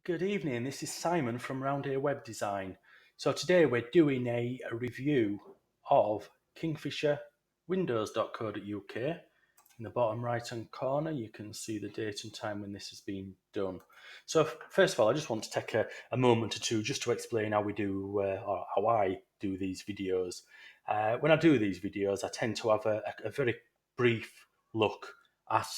Good evening, this is Simon from Round Ear Web Design. So today we're doing a review of Kingfisher Windows.co.uk. In the bottom right hand corner you can see the date and time when this has been done. So first of all I just want to take a moment or two just to explain how we do or how I do these videos. When I do these videos I tend to have a very brief look at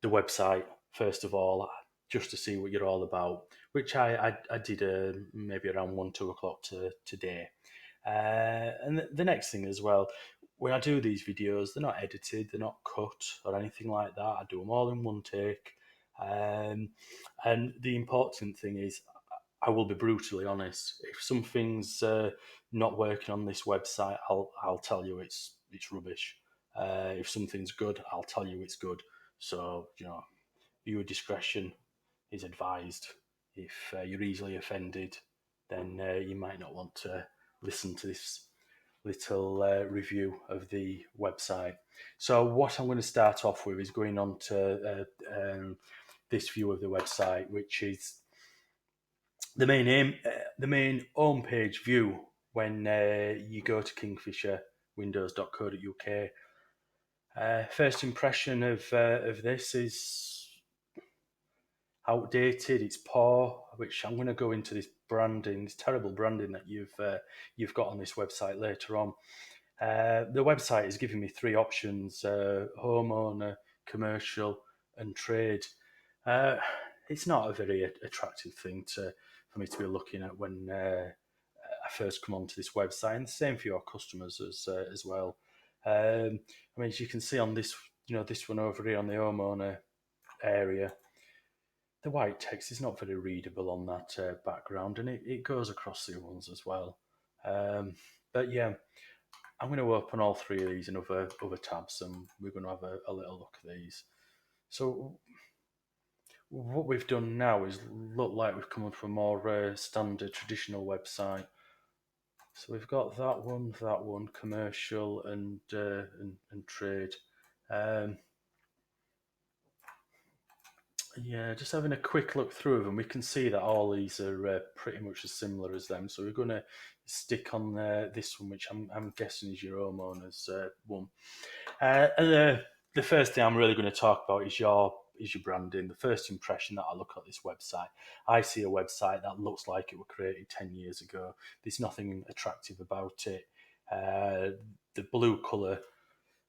the website first of all, just to see what you're all about, which I did maybe around 1, 2 o'clock today. And the next thing as well, when I do these videos, they're not edited, they're not cut or anything like that. I do them all in one take. And the important thing is, I will be brutally honest. If something's not working on this website, I'll tell you it's rubbish. If something's good, I'll tell you it's good. So viewer discretion is advised. If you're easily offended, then you might not want to listen to this little review of the website. So what I'm going to start off with is going on to this view of the website, which is the the main homepage view when you go to kingfisherwindows.co.uk. First impression of this is outdated. It's poor, which I'm going to go into this branding, this terrible branding that you've got on this website later on. The website is giving me three options: homeowner, commercial, and trade. Uh, it's not a very attractive thing for me to be looking at when I first come onto this website, and the same for your customers as well. I mean, as you can see on this, this one over here on the homeowner area, the white text is not very readable on that background, and it goes across the other ones as well. Um, but yeah, I'm going to open all three of these in other tabs, and we're going to have a little look at these. So what we've done now is look like we've come up with a more standard traditional website. So we've got that one, commercial and trade. Um, Yeah, just having a quick look through them, we can see that all these are pretty much as similar as them. So we're going to stick on this one, which I'm guessing is your homeowner's one. And the first thing I'm really going to talk about is your branding. The first impression that I look at this website, I see a website that looks like it was created 10 years ago. There's nothing attractive about it. The blue colour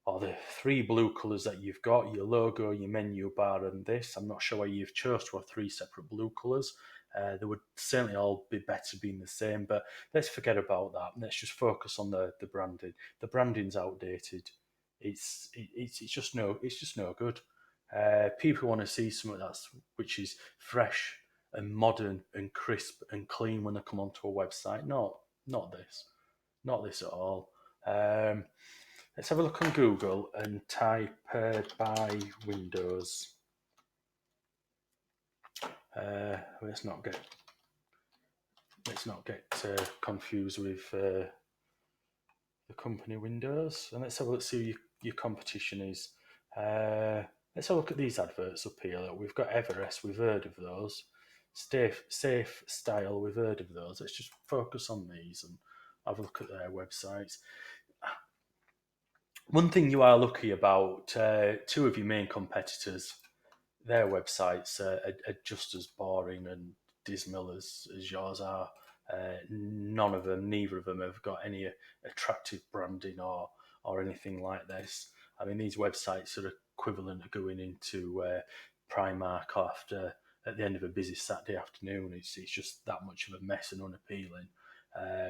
or the three blue colours that you've got, your logo, your menu bar, and this. I'm not sure why you've chose to have three separate blue colours. They would certainly all be better being the same, but let's forget about that. Let's just focus on the branding. The branding's outdated. It's just no good. People want to see something which is fresh and modern and crisp and clean when they come onto a website. Not this, not this at all. Um, Let's have a look on Google and type buy Windows. Let's not get confused with the company Windows. And let's have a look see who your competition is. Let's have a look at these adverts up here. Look, we've got Everest. We've heard of those. Safe Style. We've heard of those. Let's just focus on these and have a look at their websites. One thing you are lucky about, two of your main competitors, their websites are just as boring and dismal as yours are. Neither of them have got any attractive branding or anything like this. I mean, these websites are equivalent to going into Primark after at the end of a busy Saturday afternoon. It's just that much of a mess and unappealing.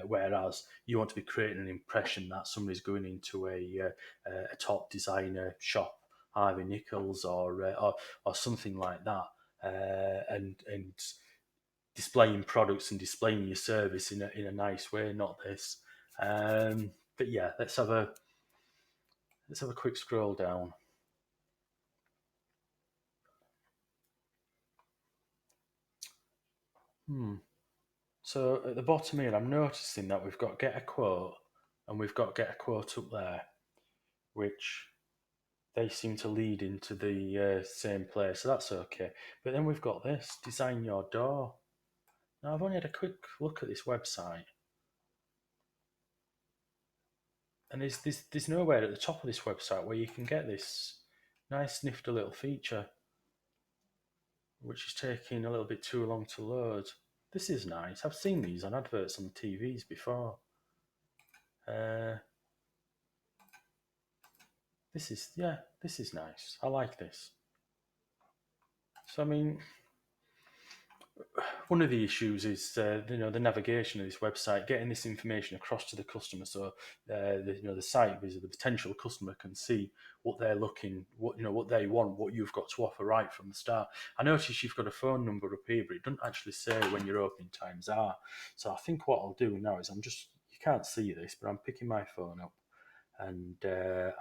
Whereas you want to be creating an impression that somebody's going into a top designer shop, Harvey Nichols or something like that, and displaying products and displaying your service in a nice way, not this. But yeah, let's have a quick scroll down. So at the bottom here, I'm noticing that we've got get a quote and we've got get a quote up there, which they seem to lead into the same place, so that's okay. But then we've got this design your door. Now, I've only had a quick look at this website, and there's nowhere at the top of this website where you can get this nice nifty little feature, which is taking a little bit too long to load. This is nice. I've seen these on adverts on TVs before. Uh, this is nice. I like this. So I mean, one of the issues is the navigation of this website, getting this information across to the customer, so the site visit, the potential customer can see what they're looking, what they want, what you've got to offer right from the start. I notice you've got a phone number up here, but it doesn't actually say when your opening times are. So I think what I'll do now is you can't see this, but I'm picking my phone up and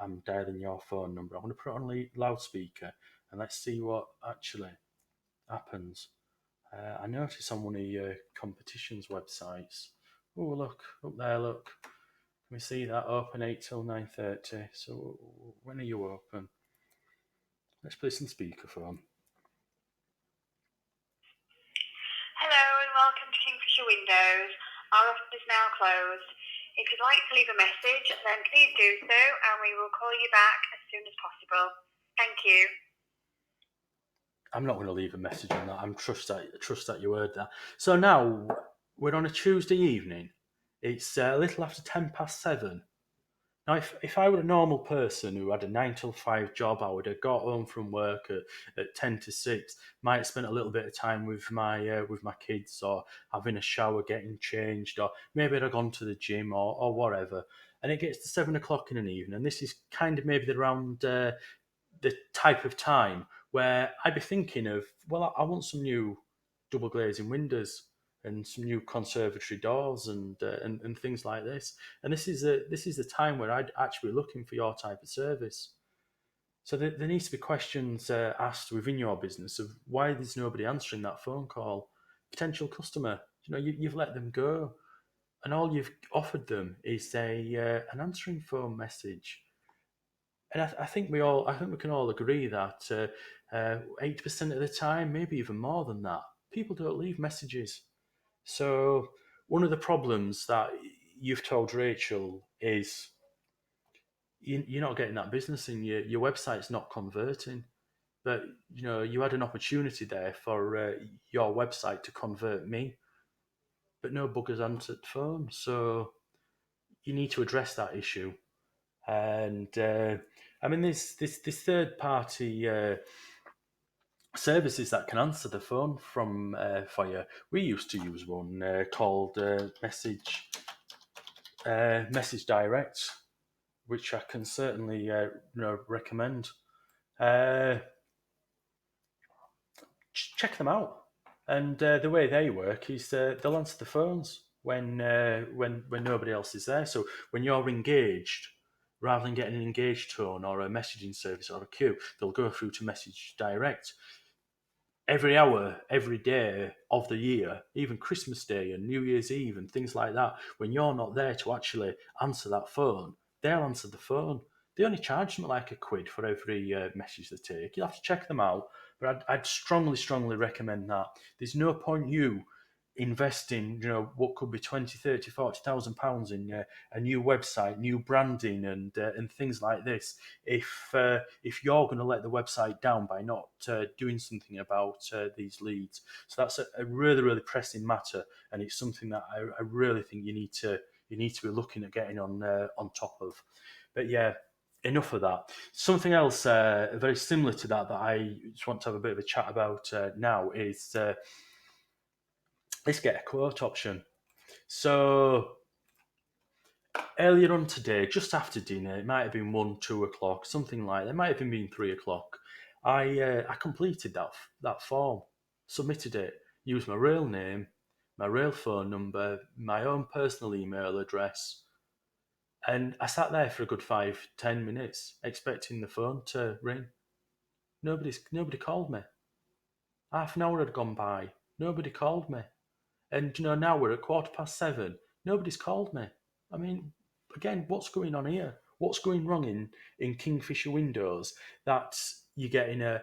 I'm dialing your phone number. I'm going to put it on loudspeaker and let's see what actually happens. I noticed on one of your competitions websites. Oh, look up there! Look, can we see that open 8 till 9:30? So when are you open? Let's put this on speakerphone. Hello and welcome to Kingfisher Windows. Our office is now closed. If you'd like to leave a message, then please do so and we will call you back as soon as possible. Thank you. I'm not going to leave a message on that. I trust that you heard that. So now we're on a Tuesday evening. It's a little after 7:10. Now, if I were a normal person who had a 9 till 5 job, I would have got home from work at 10 to 6. Might have spent a little bit of time with my kids, or having a shower, getting changed, or maybe I'd have gone to the gym or whatever. And it gets to 7 o'clock in an evening, and this is kind of maybe around the type of time where I'd be thinking of, well, I want some new double glazing windows and some new conservatory doors and things like this. And this is the time where I'd actually be looking for your type of service. So there needs to be questions asked within your business of why there's nobody answering that phone call. Potential customer, you've let them go, and all you've offered them is an answering phone message. And I think we can all agree that 80% of the time, maybe even more than that, people don't leave messages. So one of the problems that you've told Rachel is you're not getting that business, and your website's not converting. But you had an opportunity there for your website to convert me, but no buggers answered phone. So you need to address that issue. And I mean, this third party services that can answer the phone from for you. We used to use one called Message Direct, which I can certainly recommend. Uh, Check them out. And the way they work is they'll answer the phones when nobody else is there. So when you're engaged, rather than getting an engaged tone or a messaging service or a queue, they'll go through to Message Direct. Every hour, every day of the year, even Christmas Day and New Year's Eve and things like that, when you're not there to actually answer that phone, they'll answer the phone. They only charge them like £1 for every message they take. You'll have to check them out, but I'd strongly, strongly recommend that. There's no point you investing, what could be 20, 30, 40,000 pounds in a new website, new branding, and things like this if you're going to let the website down by not doing something about these leads. So that's a really, really pressing matter, and it's something that I really think you need to be looking at getting on top of. But yeah, enough of that. Something else very similar to that I just want to have a bit of a chat about now is let's get a quote option. So earlier on today, just after dinner, it might have been 1, 2 o'clock, something like that. It might have even been 3 o'clock. I completed that form, submitted it, used my real name, my real phone number, my own personal email address, and I sat there for a good 5, 10 minutes expecting the phone to ring. Nobody called me. Half an hour had gone by. Nobody called me. And now we're at 7:15. Nobody's called me. I mean, again, what's going on here? What's going wrong in Kingfisher Windows that you're getting a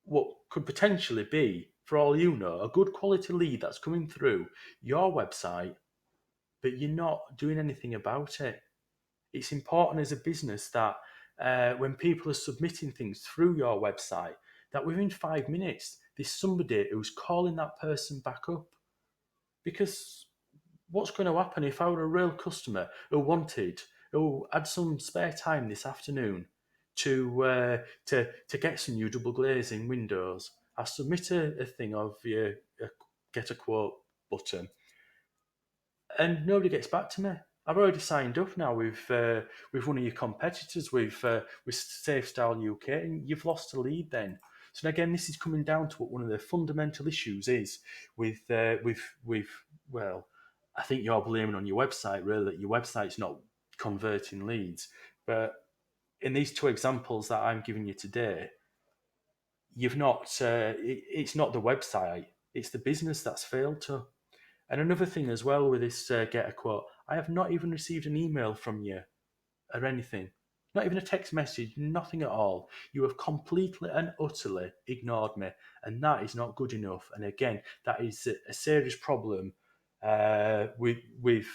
what could potentially be for all you know, a good quality lead that's coming through your website, but you're not doing anything about it. It's important as a business that when people are submitting things through your website, that within 5 minutes, there's somebody who's calling that person back up. Because what's going to happen if I were a real customer who had some spare time this afternoon to get some new double glazing windows? I submit a thing of a get a quote button, and nobody gets back to me. I've already signed up now with one of your competitors with Safe Style UK, and you've lost a lead then. So again, this is coming down to what one of the fundamental issues is with well, I think you're blaming on your website really that your website's not converting leads. But in these two examples that I'm giving you today, you've not. It's not the website; it's the business that's failed to. And another thing as well with this get a quote, I have not even received an email from you or anything. Not even a text message, nothing at all. You have completely and utterly ignored me, and that is not good enough. And again, that is a serious problem with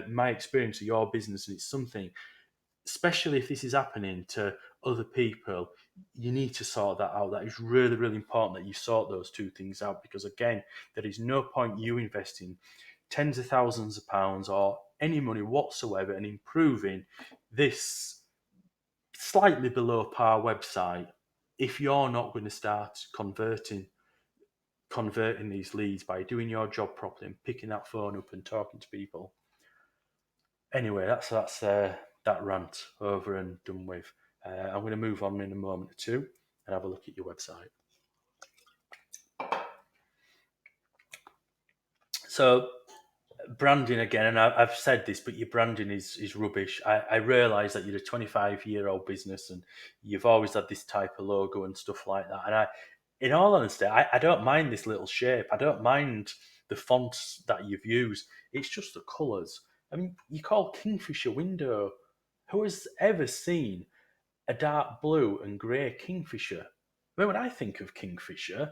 my experience of your business, and it's something, especially if this is happening to other people, you need to sort that out. That is really, really important that you sort those two things out because, again, there is no point you investing tens of thousands of pounds or any money whatsoever and improving this slightly below par website if you're not going to start converting these leads by doing your job properly and picking that phone up and talking to people. Anyway, that's that rant over and done with. I'm going to move on in a moment or two and have a look at your website. So, branding again, and I've said this, but your branding is rubbish. I realise that you're a 25-year-old business and you've always had this type of logo and stuff like that. And in all honesty, I don't mind this little shape. I don't mind the fonts that you've used. It's just the colours. I mean, you call Kingfisher window. Who has ever seen a dark blue and grey Kingfisher? I mean, when I think of Kingfisher,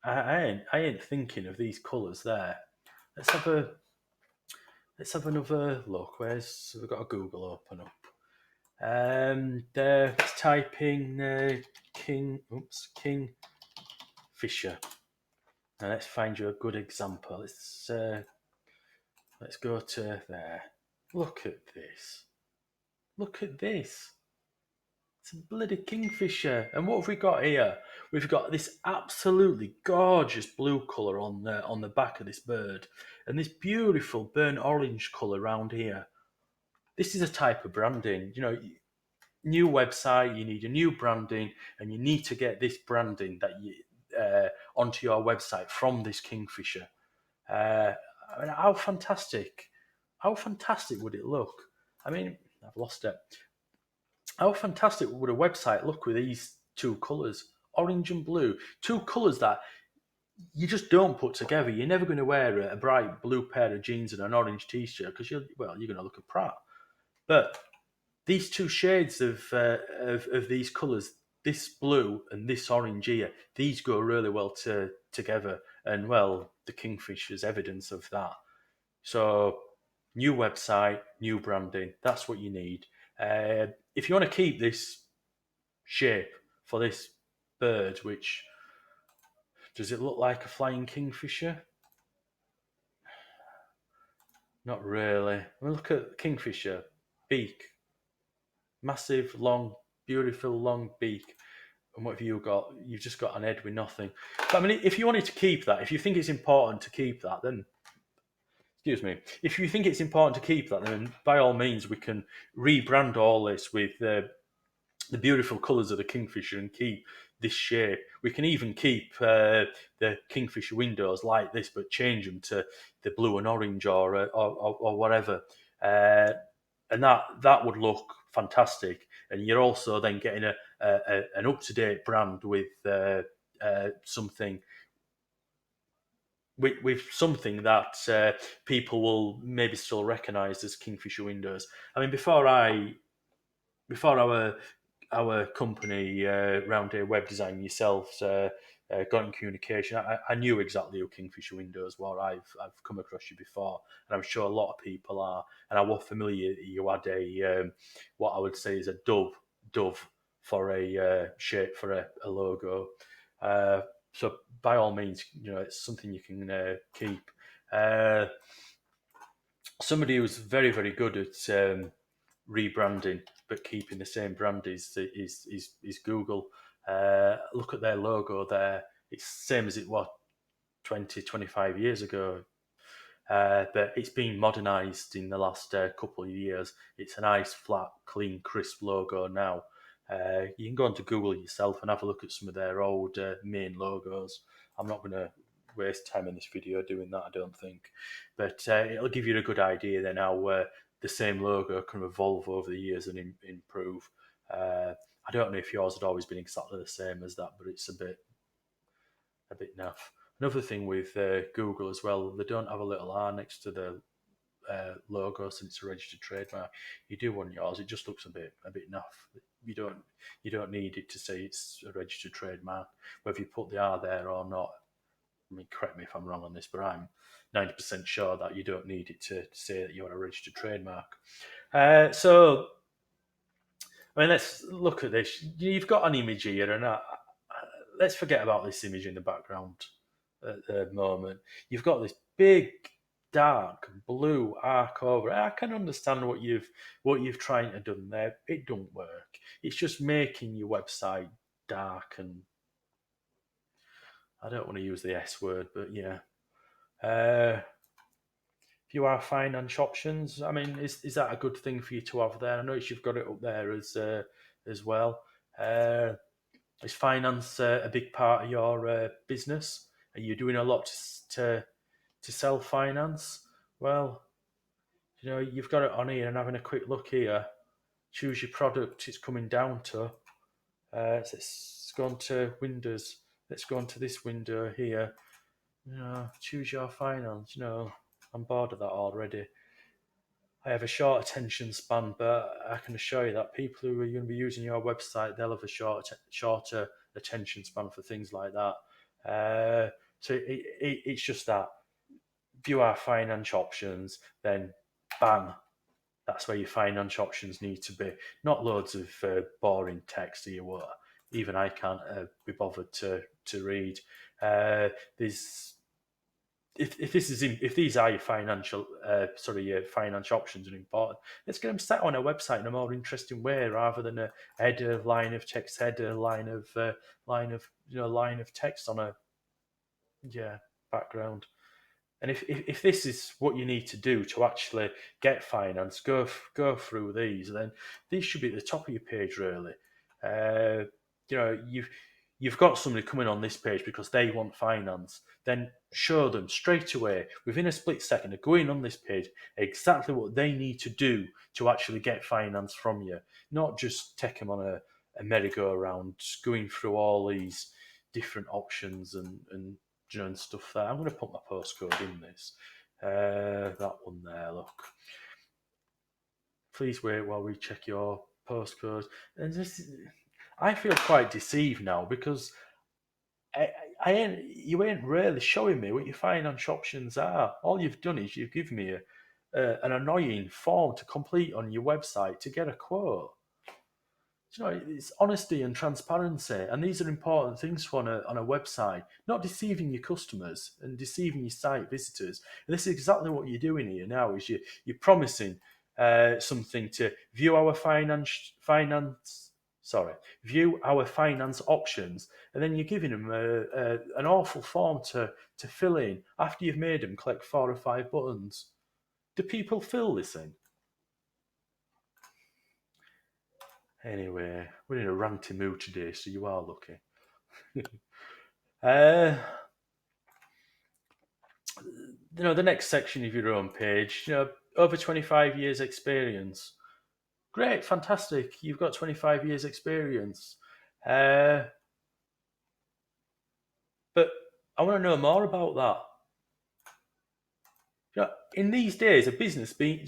I ain't thinking of these colours there. Let's have a let's have another look. So we've got a Google open up. Let's type in King Fisher. Now let's find you a good example. Let's go to there. Look at this. Look at this. It's a bloody Kingfisher. And what have we got here? We've got this absolutely gorgeous blue colour on the back of this bird, and this beautiful burnt orange colour around here. This is a type of branding. New website, you need a new branding, and you need to get this branding that you onto your website from this Kingfisher. I mean, how fantastic! How fantastic would it look? I mean, I've lost it. How fantastic would a website look with these two colours, orange and blue? Two colours that you just don't put together. You're never going to wear a bright blue pair of jeans and an orange t-shirt because you're going to look a prat. But these two shades of these colours, this blue and this orange here, these go really well together. And well, the Kingfish is evidence of that. So, new website, new branding. That's what you need. If you want to keep this shape for this bird, which does it look like a flying kingfisher? Not really. Well, look at kingfisher beak, massive, long, beautiful, long beak. And what have you got? You've just got an head with nothing. But I mean, if you wanted to keep that, if you think it's important to keep that, then excuse me. If you think it's important to keep that, then by all means we can rebrand all this with the beautiful colours of the Kingfisher and keep this shape. We can even keep the Kingfisher windows like this, but change them to the blue and orange or whatever, and that would look fantastic. And you're also then getting an up to date brand with something. With something that people will maybe still recognise as Kingfisher windows. I mean, before our our company, Round Day Web Design, yourselves, got in communication, I knew exactly who Kingfisher Windows were. I've come across you before, and I'm sure a lot of people are. And I was familiar. You had what I would say is a dove for a shape for a logo. Uh, so by all means, it's something you can keep. Uh, Somebody who's very very good at rebranding but keeping the same brand is Google. Look at their logo there. It's the same as it was 20, 25 years ago. But it's been modernised in the last couple of years. It's a nice, flat, clean, crisp logo now. You can go onto Google yourself and have a look at some of their old main logos. I'm not going to waste time in this video doing that, I don't think. But it'll give you a good idea then how the same logo can evolve over the years and improve. I don't know if yours had always been exactly the same as that, but it's a bit naff. Another thing with Google as well, they don't have a little R next to the logo since it's a registered trademark. You do on yours, it just looks a bit naff. You don't need it to say it's a registered trademark, whether you put the R there or not. I mean, correct me if I'm wrong on this, but I'm 90% sure that you don't need it to say that you're a registered trademark. So, I mean, let's look at this. You've got an image here, and let's forget about this image in the background at the moment. You've got this big, dark blue arc over it. I can understand what you've tried to do there. It don't work. It's just making your website dark, and I don't want to use the S word, but yeah. If you have finance options, I mean, is that a good thing for you to have there? I notice you've got it up there as well. Is finance a big part of your business? Are you doing a lot to sell finance? Well, you've got it on here and having a quick look here. Choose your product. It's coming down to. Let's go on to Windows. Let's go on to this window here. Choose your finance. I'm bored of that already. I have a short attention span, but I can assure you that people who are going to be using your website, they'll have a shorter attention span for things like that. So it's just that. View our finance options, then bang, that's where your finance options need to be. Not loads of boring text here, what even I can't be bothered to read. There's if these are your your finance options are important, let's get them set on a website in a more interesting way rather than a header, line of text, header, line of text on a background. And if this is what you need to do to actually get finance, go through these, then these should be at the top of your page, really. You've got somebody coming on this page because they want finance. Then show them straight away, within a split second of going on this page, exactly what they need to do to actually get finance from you. Not just take them on a merry-go-round, going through all these different options and stuff there. I'm going to put my postcode in this. That one there, look. Please wait while we check your postcode. And I feel quite deceived now because you ain't really showing me what your finance options are. All you've done is you've given me an annoying form to complete on your website to get a quote. It's honesty and transparency, and these are important things for on a website. Not deceiving your customers and deceiving your site visitors. And this is exactly what you're doing here now. Is you're promising something to view our view our finance options, and then you're giving them an awful form to fill in after you've made them click 4 or 5 buttons. Do people fill this in? Anyway, we're in a ranty mood today, so you are lucky. The next section of your own page, over 25 years experience. Great, fantastic. You've got 25 years experience. But I want to know more about that. In these days, a business being,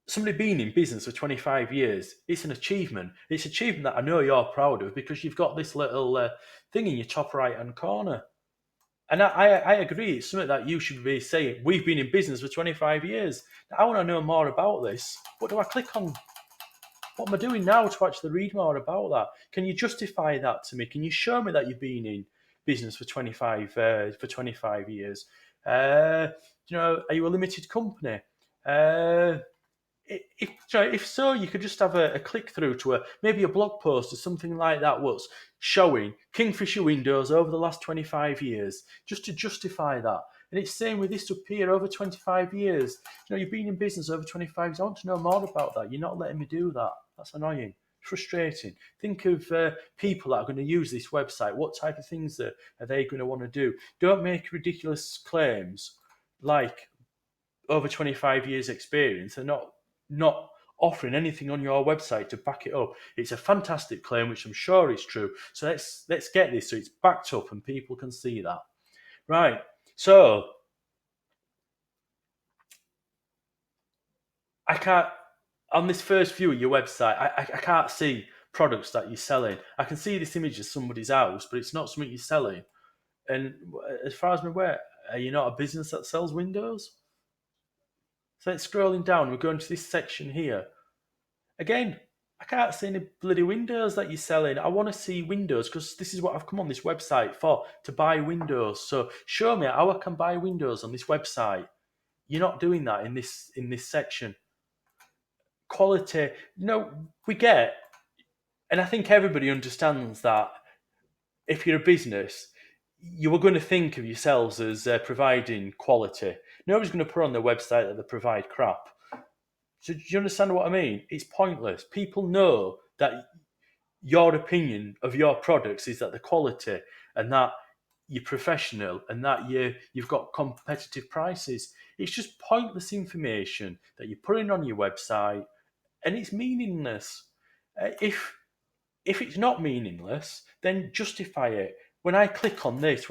somebody being in business for 25 years, it's an achievement. It's an achievement that I know you're proud of because you've got this little thing in your top right hand corner. And I agree, it's something that you should be saying. We've been in business for 25 years. I want to know more about this. What do I click on? What am I doing now to actually read more about that? Can you justify that to me? Can you show me that you've been in business for 25 years? Are you a limited company? If so, you could just have a click through to maybe a blog post or something like that what's showing Kingfisher Windows over the last 25 years, just to justify that. And it's same with this up here, over 25 years. You've been in business over 25 years. I want to know more about that. You're not letting me do that. That's annoying. Frustrating. Think of people that are going to use this website. What type of things are they going to want to do? Don't make ridiculous claims like over 25 years experience and not offering anything on your website to back it up. It's a fantastic claim, which I'm sure is true. So let's get this so it's backed up and people can see that. Right. So I can't, on this first view of your website, I can't see products that you're selling. I can see this image of somebody's house, but it's not something you're selling. And as far as I'm aware, are you not a business that sells windows? So it's scrolling down. We're going to this section here. Again, I can't see any bloody windows that you're selling. I want to see windows because this is what I've come on this website for, to buy windows. So show me how I can buy windows on this website. You're not doing that in this section. Quality, we get, and I think everybody understands that if you're a business, you are going to think of yourselves as providing quality. Nobody's going to put on their website that they provide crap. So do you understand what I mean? It's pointless. People know that your opinion of your products is that the quality and that you're professional and that you've got competitive prices. It's just pointless information that you're putting on your website, and it's meaningless. If it's not meaningless, then justify it. When I click on this,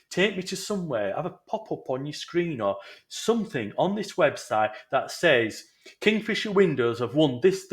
take me to somewhere, have a pop-up on your screen or something on this website that says Kingfisher Windows have won this,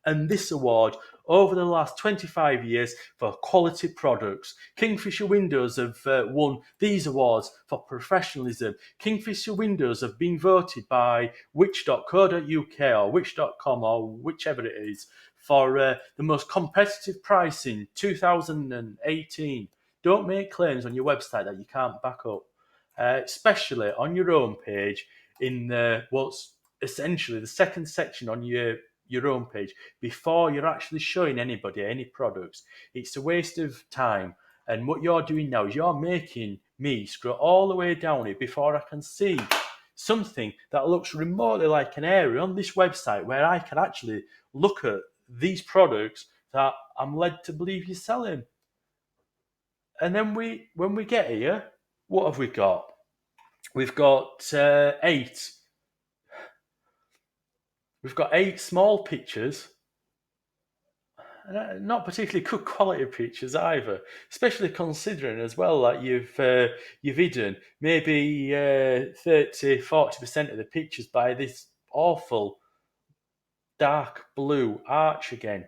and this award over the last 25 years for quality products. Kingfisher Windows have won these awards for professionalism. Kingfisher Windows have been voted by which.co.uk or which.com or whichever it is for the most competitive price in 2018. Don't make claims on your website that you can't back up, especially on your own page in what's essentially the second section on your own page before you're actually showing anybody any products. It's a waste of time. And what you're doing now is you're making me scroll all the way down here before I can see something that looks remotely like an area on this website where I can actually look at these products that I'm led to believe you're selling. And then when we get here, what have we got? We've got 8. We've got 8 small pictures, not particularly good quality pictures either. Especially considering as well that you've hidden maybe 30-40% of the pictures by this awful dark blue arch again.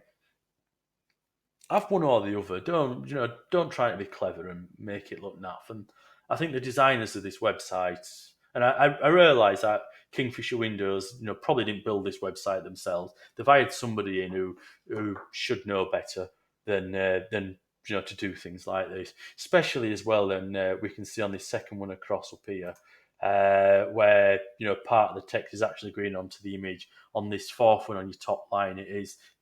Have one or the other. Don't try to be clever and make it look naff. And I think the designers of this website, and I realise that Kingfisher Windows, probably didn't build this website themselves. They've hired somebody in who should know better than to do things like this. Especially as well, then we can see on this second one across up here, where part of the text is actually going onto the image. On this fourth one on your top line,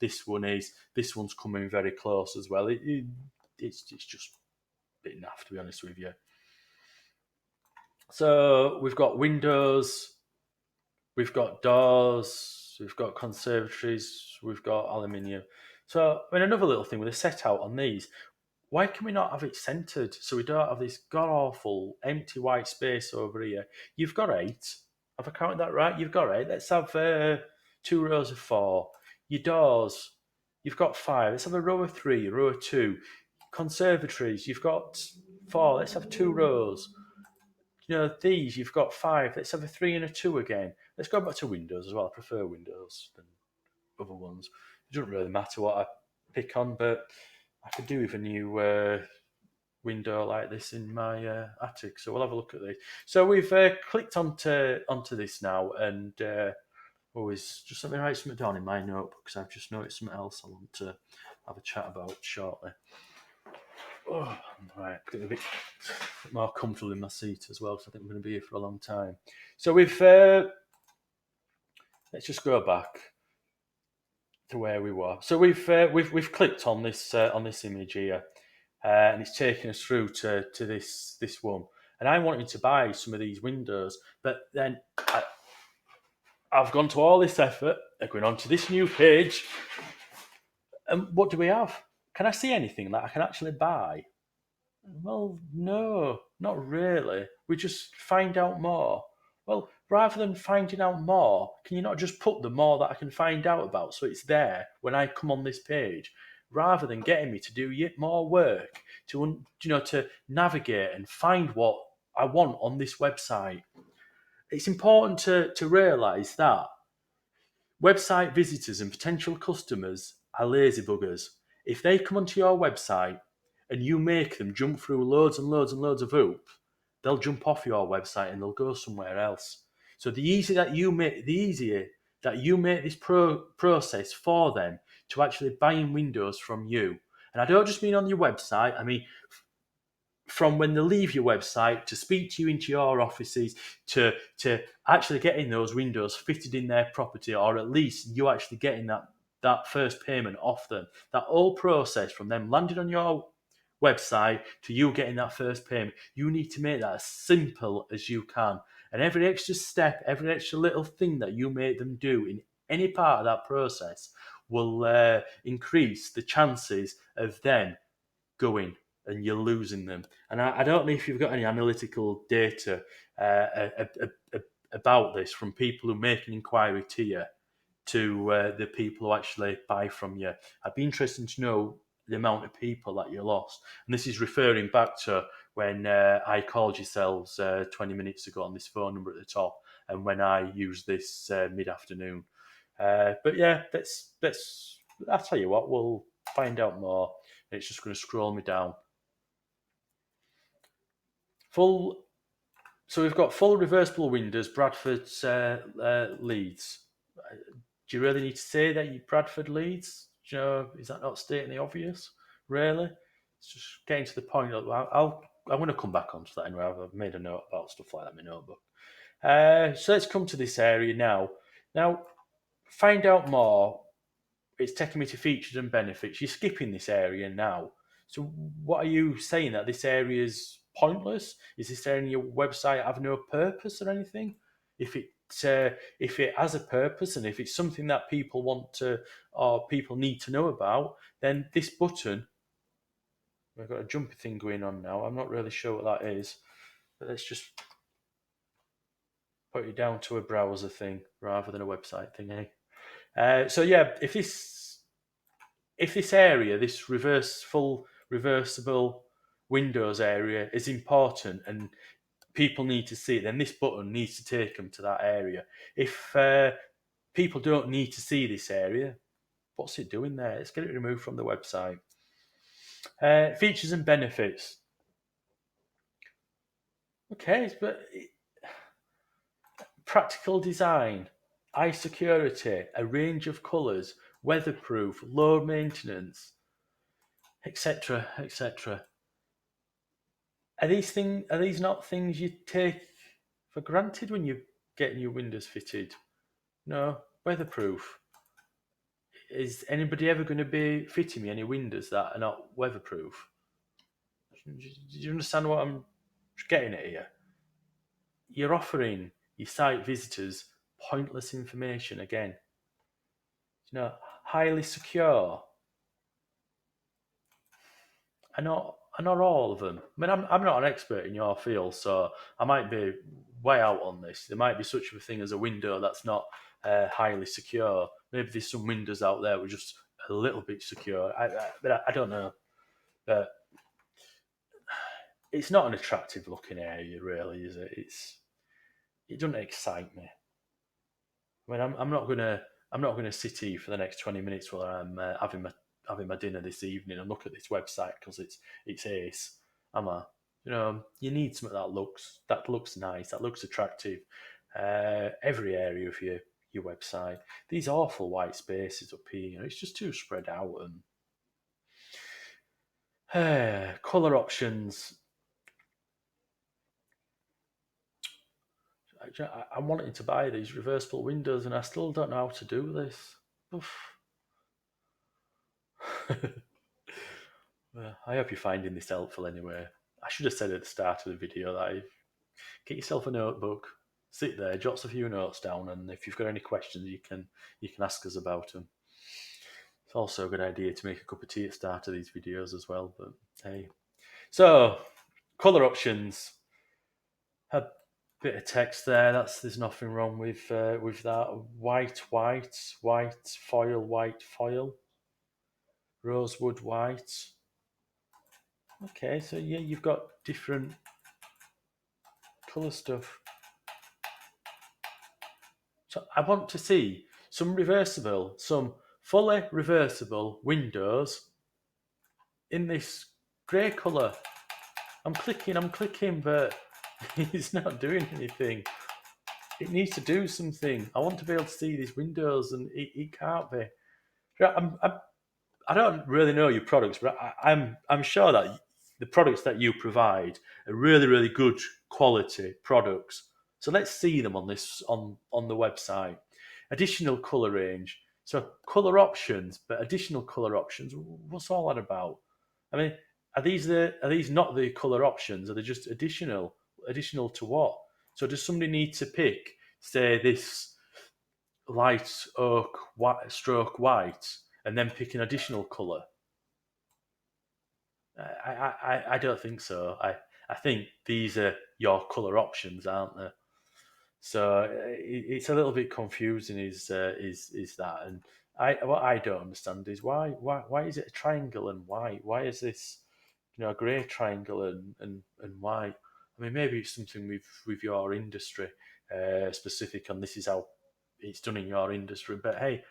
this one's coming very close as well. It's just a bit naff, to be honest with you. So we've got windows, we've got doors, we've got conservatories, we've got aluminium. So another little thing with a set out on these, why can we not have it centered so we don't have this god awful empty white space over here? You've got 8. Have I counted that right? You've got 8. Let's have 2 rows of 4. Your doors, you've got 5. Let's have a row of 3, a row of 2. Conservatories, you've got 4. Let's have 2 rows. these, you've got 5. Let's have a 3 and a 2 again. Let's go back to Windows as well. I prefer Windows than other ones. It doesn't really matter what I pick on, but I could do with a new window like this in my attic. So we'll have a look at this. So we've clicked onto this now, and always just let me write something down in my notebook because I've just noticed something else I want to have a chat about shortly. Oh, right, getting a bit more comfortable in my seat as well, so I think I'm going to be here for a long time. So we've let's just go back to where we were. So we've clicked on this image here, and it's taken us through to this one. And I wanted to buy some of these windows, but then I've gone to all this effort of going onto this new page, and what do we have? Can I see anything that I can actually buy? Well, no, not really. We just find out more. Well, rather than finding out more, can you not just put the more that I can find out about so it's there when I come on this page, rather than getting me to do yet more work to navigate and find what I want on this website? It's important to realise that website visitors and potential customers are lazy buggers. If they come onto your website and you make them jump through loads and loads and loads of hoops, they'll jump off your website and they'll go somewhere else. So the easier that you make this process for them to actually buying windows from you, and I don't just mean on your website, I mean from when they leave your website to speak to you into your offices to actually getting those windows fitted in their property, or at least you actually getting that first payment off them. That whole process from them landing on your website to you getting that first payment, you need to make that as simple as you can. And every extra step, every extra little thing that you make them do in any part of that process will increase the chances of them going and you're losing them. And I don't know if you've got any analytical data about this from people who make an inquiry to you to the people who actually buy from you. I'd be interested to know the amount of people that you lost. And this is referring back to when I called yourselves 20 minutes ago on this phone number at the top, and when I used this mid-afternoon. But yeah, I'll tell you what, we'll find out more. It's just going to scroll me down. So we've got full reversible windows, Bradford Leeds. Do you really need to say that you Bradford Leeds? Is that not stating the obvious? Really? It's just getting to the point. I'm going to come back onto that anyway. I've made a note about stuff like that in my notebook. So let's come to this area now. Now, find out more. It's taking me to features and benefits. You're skipping this area now. So what are you saying, that this area is pointless? Is this area in your website have no purpose or anything? If it has a purpose and if it's something that people want to or people need to know about, then this button, we've got a jumpy thing going on now. I'm not really sure what that is, but let's just put it down to a browser thing rather than a website thing, eh? So yeah, if this area, this full reversible Windows area is important and people need to see it, then this button needs to take them to that area. If people don't need to see this area, what's it doing there? Let's get it removed from the website. Features and benefits. Okay, but practical design, eye security, a range of colours, weatherproof, low maintenance, etc., etc. Are these not things you take for granted when you're getting your windows fitted? No, weatherproof. Is anybody ever going to be fitting me any windows that are not weatherproof? Do you understand what I'm getting at here? You're offering your site visitors pointless information again. Highly secure. Not all of them. I mean, I'm not an expert in your field, so I might be way out on this. There might be such a thing as a window that's not highly secure. Maybe there's some windows out there which are just a little bit secure. But I don't know. But it's not an attractive looking area, really, is it? It doesn't excite me. I mean, I'm not gonna sit here for the next 20 minutes while I'm having my dinner this evening and look at this website because it's ace. Am I? You need something that looks nice, that looks attractive. Every area of your website. These awful white spaces up here, it's just too spread out and color options. I'm wanting to buy these reversible windows, and I still don't know how to do this. Oof. Well, I hope you're finding this helpful anyway. I should have said at the start of the video that get yourself a notebook, sit there, jot a few notes down, and if you've got any questions, you can ask us about them. It's also a good idea to make a cup of tea at the start of these videos as well. But hey, so color options. A bit of text there. There's nothing wrong with that. White foil, rosewood white. Okay, so yeah, you've got different color stuff. So I want to see some fully reversible windows in this grey colour. I'm clicking, but it's not doing anything. It needs to do something. I want to be able to see these windows, and it can't be. I don't really know your products, but I'm sure that the products that you provide are really, really good quality products. So let's see them on the website. Additional color range. So color options, but additional color options. What's all that about? I mean, are these not the color options? Are they just additional? Additional to what? So does somebody need to pick, say, this light oak stroke white, and then pick an additional colour? I don't think so. I think these are your colour options, aren't they? So it's a little bit confusing. Is that? And what I don't understand is why is it a triangle and white? Why is this a grey triangle and white? I mean, maybe it's something with your industry specific, and this is how it's done in your industry. But hey,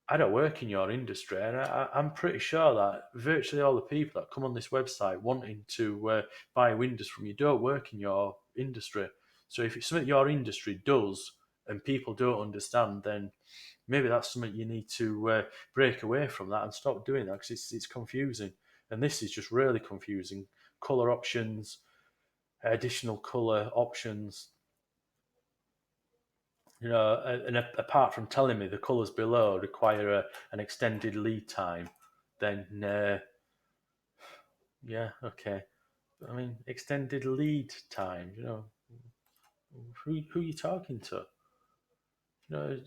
I don't work in your industry, and I'm pretty sure that virtually all the people that come on this website wanting to buy windows from you don't work in your industry. So if it's something your industry does and people don't understand, then maybe that's something you need to break away from that and stop doing that, because it's confusing. And this is just really confusing. Color options, additional color options. And apart from telling me the colours below require an extended lead time, then yeah, okay. I mean, extended lead time. Who are you talking to? You know,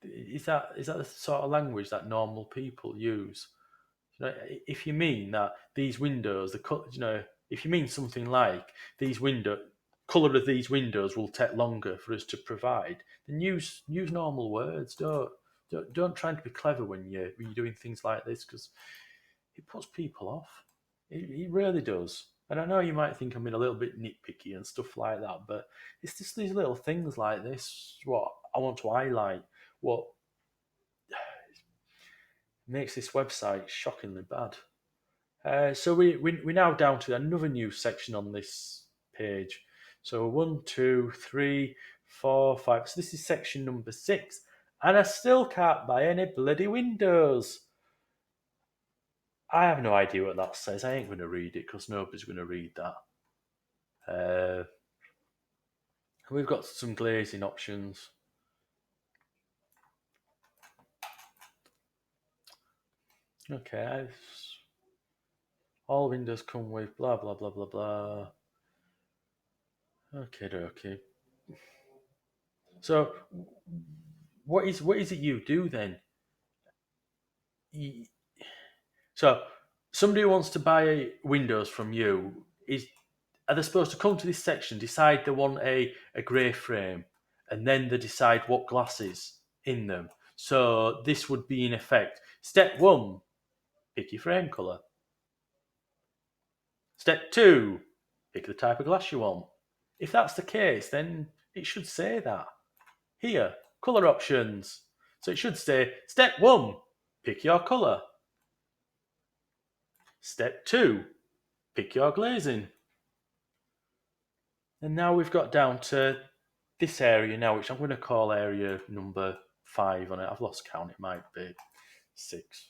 is that the sort of language that normal people use? If you mean that these windows, if you mean something like these window color of these windows will take longer for us to provide, then use normal words. Don't try to be clever when you're doing things like this, because it puts people off. It really does. And I know you might think I'm being a little bit nitpicky and stuff like that, but it's just these little things like this what I want to highlight. What makes this website shockingly bad. So we're now down to another new section on this page. So 1, 2, 3, 4, 5. So this is section number 6, and I still can't buy any bloody windows. I have no idea what that says. I ain't going to read it because nobody's going to read that. We've got some glazing options. Okay, all windows come with blah blah blah blah blah. Okay. So, what is it you do then? So, somebody who wants to buy windows from you, are they supposed to come to this section, decide they want a grey frame, and then they decide what glasses in them? So this would be in effect step 1, pick your frame colour. Step 2, pick the type of glass you want. If that's the case, then it should say that. Here, colour options. So it should say, step 1, pick your colour. Step 2, pick your glazing. And now we've got down to this area now, which I'm going to call area number 5 on it. I've lost count, it might be 6.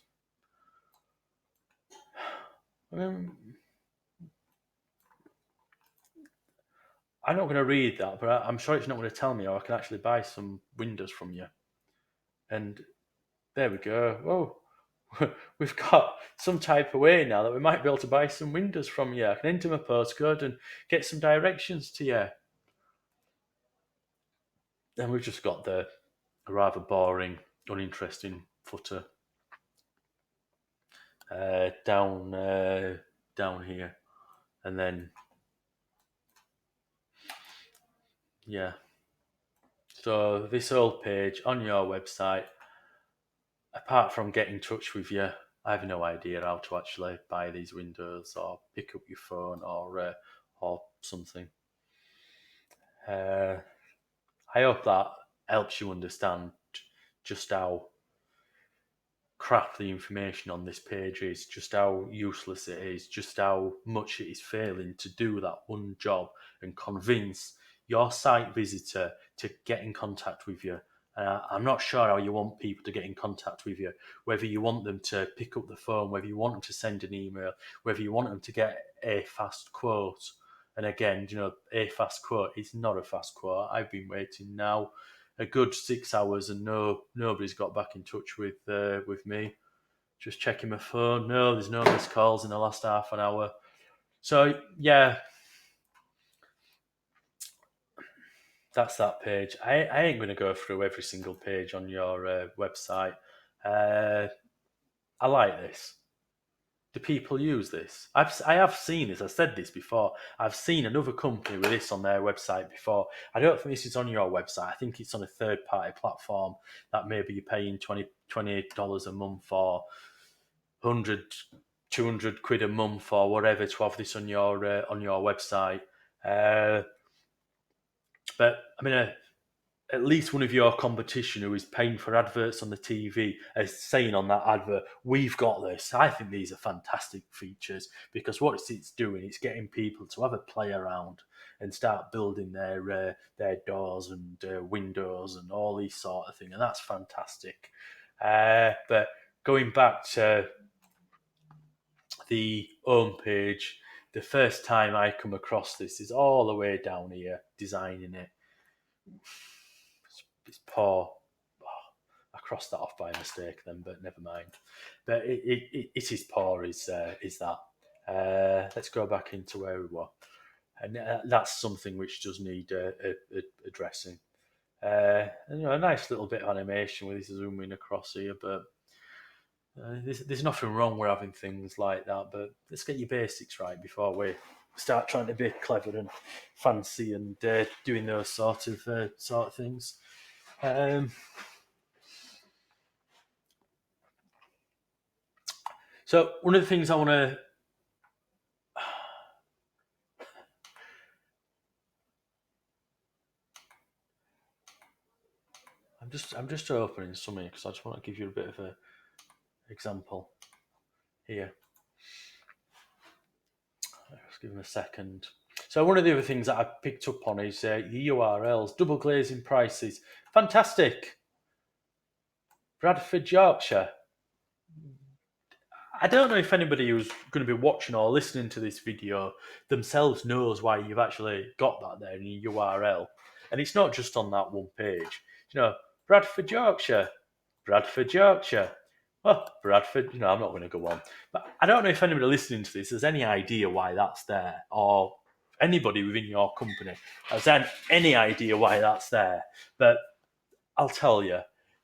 I'm not going to read that, but I'm sure it's not going to tell me how I can actually buy some windows from you. And there we go. Whoa, we've got some type of way now that we might be able to buy some windows from you. I can enter my postcode and get some directions to you. Then we've just got the rather boring, uninteresting footer down here, and then yeah. So this whole page on your website, apart from get in touch with you, I have no idea how to actually buy these windows or pick up your phone or something. I hope that helps you understand just how crap the information on this page is, just how useless it is, just how much it is failing to do that one job and convince your site visitor to get in contact with you. I'm not sure how you want people to get in contact with you, whether you want them to pick up the phone, whether you want them to send an email, whether you want them to get a fast quote. And again, a fast quote is not a fast quote. I've been waiting now a good 6 hours and nobody's got back in touch with me. Just checking my phone. No, there's no missed calls in the last half an hour. So yeah, that's that page. I ain't going to go through every single page on your website. I like this. Do people use this? I have seen this. I've said this before. I've seen another company with this on their website before. I don't think this is on your website. I think it's on a third-party platform that maybe you're paying $20 a month or 100, 200 quid a month or whatever to have this on your website. But I mean, at least one of your competition who is paying for adverts on the TV is saying on that advert, we've got this. I think these are fantastic features because what it's doing, it's getting people to have a play around and start building their doors and windows and all these sort of things, and that's fantastic. But going back to the home page, the first time I come across this is all the way down here, designing it. It's poor. Oh, I crossed that off by mistake then, but never mind. But it is poor, is that. Let's go back into where we were. And that's something which does need addressing. A nice little bit of animation with this zooming across here, but there's nothing wrong with having things like that. But let's get your basics right before we start trying to be clever and fancy and doing those sort of things. So one of the things I want to I'm just opening something because I just want to give you a bit of a example here. Let's give them a second. So one of the other things that I picked up on is the URLs, double glazing prices. Fantastic. Bradford, Yorkshire. I don't know if anybody who's going to be watching or listening to this video themselves knows why you've actually got that there in your URL. And it's not just on that one page. Bradford, Yorkshire. Bradford, Yorkshire. Oh, Bradford, I'm not going to go on. But I don't know if anybody listening to this has any idea why that's there, or anybody within your company has any idea why that's there. But I'll tell you,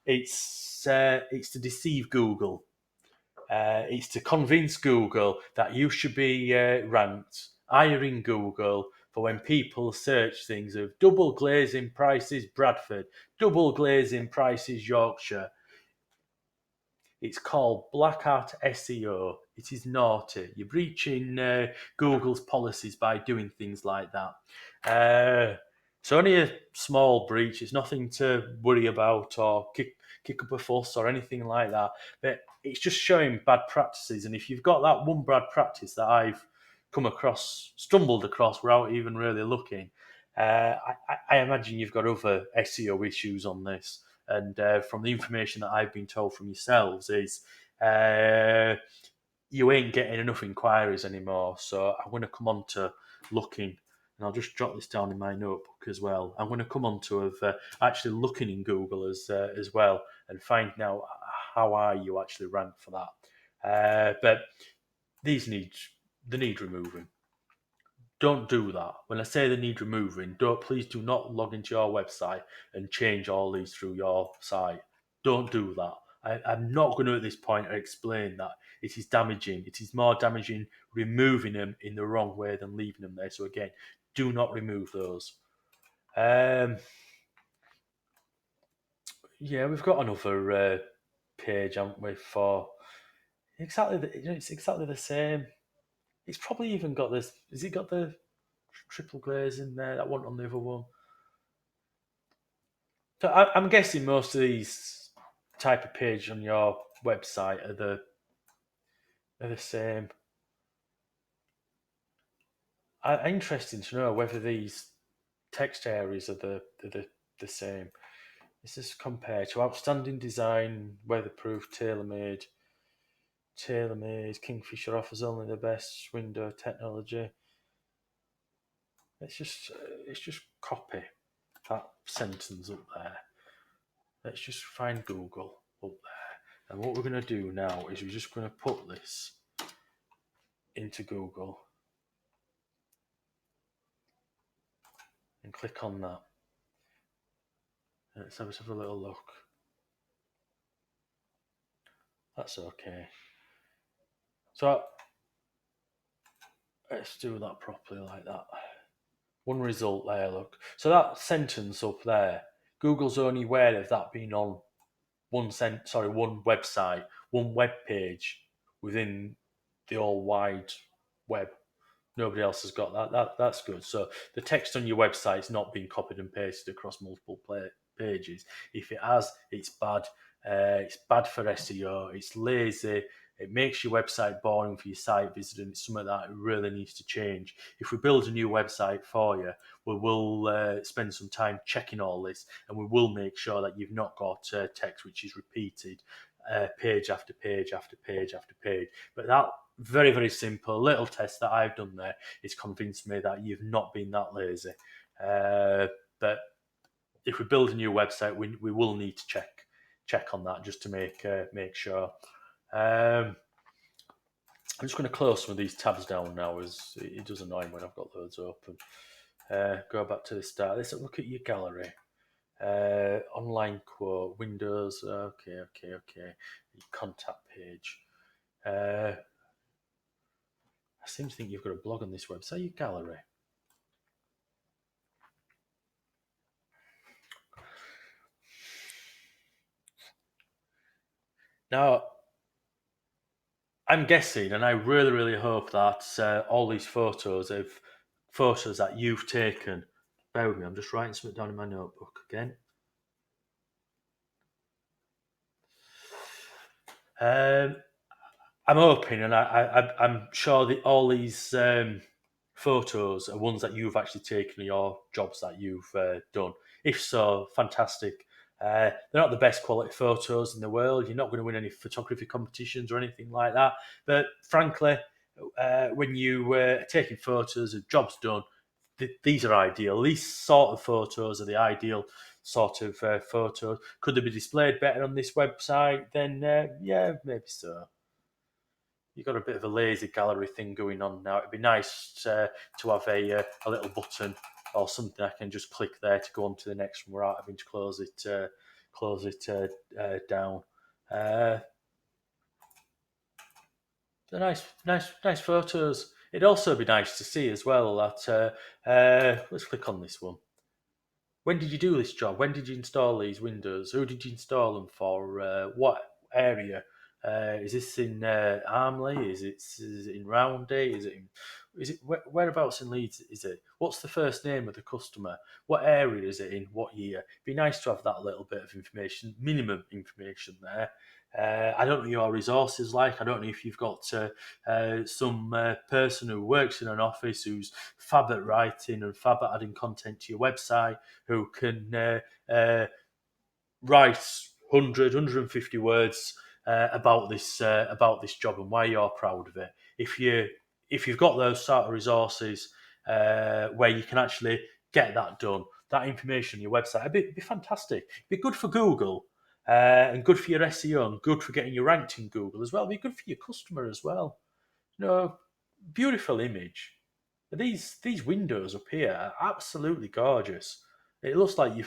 it's to deceive Google. It's to convince Google that you should be ranked higher in Google for when people search things of double glazing prices Bradford, double glazing prices Yorkshire. It's called Black Hat SEO. It is naughty. You're breaching Google's policies by doing things like that. It's only a small breach. It's nothing to worry about or kick up a fuss or anything like that. But it's just showing bad practices. And if you've got that one bad practice that I've stumbled across without even really looking, I imagine you've got other SEO issues on this. And from the information that I've been told from yourselves is you ain't getting enough inquiries anymore. So I'm going to come on to looking, and I'll just jot this down in my notebook as well. I'm going to come on to actually looking in Google as well and finding out how are you actually ranked for that. But they need removing. Don't do that. When I say they need removing, please do not log into your website and change all these through your site. Don't do that. I'm not going to at this point explain that it is damaging. It is more damaging removing them in the wrong way than leaving them there. So again, do not remove those. Yeah, we've got another page, haven't we? For it's exactly the same. It's probably even got this. Has it got the triple glaze in there? That one on the other one. So I'm guessing most of these type of page on your website are the same. Interesting to know whether these text areas are the same. This is compared to outstanding design, weatherproof, tailor-made. Kingfisher offers only the best window technology. Let's just copy that sentence up there. Let's just find Google up there. And what we're going to do now is we're just going to put this into Google and click on that. Let's have a little look. That's okay. So let's do that properly like that. One result there, look. So that sentence up there, Google's only aware of that being on one website, one web page within the all wide web. Nobody else has got that. That's good. So the text on your website is not being copied and pasted across multiple pages. If it has, it's bad. It's bad for SEO. It's lazy. It makes your website boring for your site visitor, and it's something that really needs to change. If we build a new website for you, we will spend some time checking all this, and we will make sure that you've not got text which is repeated page after page after page after page. But that very, very simple little test that I've done there is convinced me that you've not been that lazy. But if we build a new website, we will need to check on that just to make sure. I'm just going to close some of these tabs down now, as it does annoy me when I've got those open. Go back to the start. Let's look at your gallery. Online quote, Windows. Okay. Your contact page. I seem to think you've got a blog on this website. Your gallery. Now, I'm guessing, and I really, really hope that all these photos that you've taken. Bear with me, I'm just writing something down in my notebook again. I'm hoping, and I'm sure that all these photos are ones that you've actually taken of your jobs that you've done. If so, fantastic. They're not the best quality photos in the world. You're not going to win any photography competitions or anything like that. But frankly, when you are taking photos of jobs done, these are ideal. These sort of photos are the ideal sort of photos. Could they be displayed better on this website? Then yeah, maybe so. You've got a bit of a lazy gallery thing going on now. It'd be nice to have a little button or something I can just click there to go on to the next one without having to close it down. They're nice photos. It'd also be nice to see as well that let's click on this one. When did you do this job? When did you install these windows? Who did you install them for? What area? Is this in Armley? Is it in Roundy? Whereabouts in Leeds is it? What's the first name of the customer? What area is it in? What year? Be nice to have that little bit of information, minimum information there. I don't know your resources like. I don't know if you've got some person who works in an office who's fab at writing and fab at adding content to your website, who can write 100, words about this job and why you're proud of it. If you've got those sort of resources where you can actually get that done, that information on your website, it'd be fantastic. It'd be good for Google and good for your SEO and good for getting you ranked in Google as well. It'd be good for your customer as well. Beautiful image. These windows up here are absolutely gorgeous. It looks like you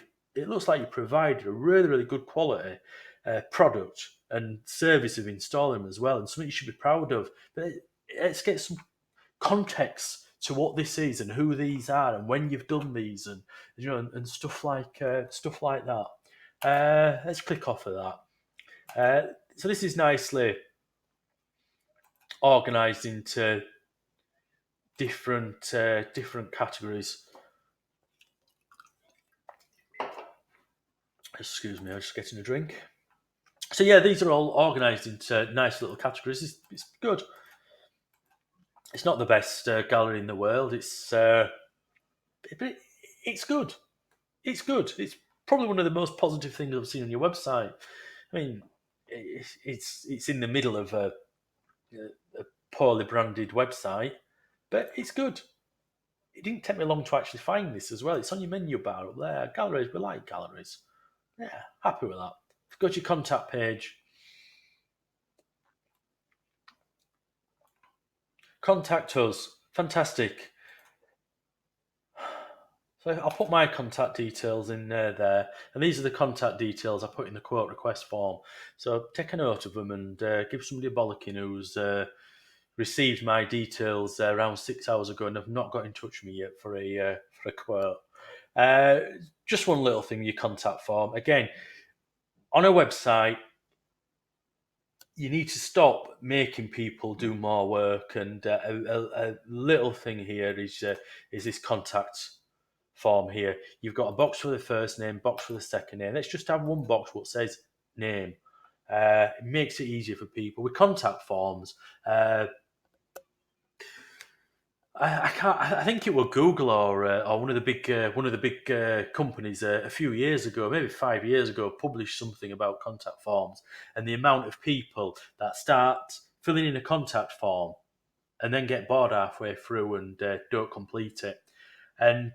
provided a really good quality product and service of installing them as well, and something you should be proud of. But let's get some context to what this is and who these are and when you've done these and stuff like that. Let's click off of that. So this is nicely organised into different categories. Excuse me, I'm just getting a drink. So yeah, these are all organised into nice little categories. It's good. It's not the best gallery in the world. But it's good. It's good. It's probably one of the most positive things I've seen on your website. I mean, it's in the middle of a poorly branded website, but it's good. It didn't take me long to actually find this as well. It's on your menu bar up there. Galleries, we like galleries. Yeah, happy with that. Go to your contact page. Contact us. Fantastic. So I'll put my contact details in there, and these are the contact details I put in the quote request form. So take a note of them and give somebody a bollocking who's received my details around 6 hours ago and have not got in touch with me yet for a quote. Just one little thing, your contact form. Again, on a website, you need to stop making people do more work. And a little thing here is this contact form here. You've got a box for the first name, box for the second name. Let's just have one box what says name. It makes it easier for people. With contact forms, I can't. I think it was Google or one of the big companies a few years ago, maybe 5 years ago, published something about contact forms and the amount of people that start filling in a contact form and then get bored halfway through and don't complete it. And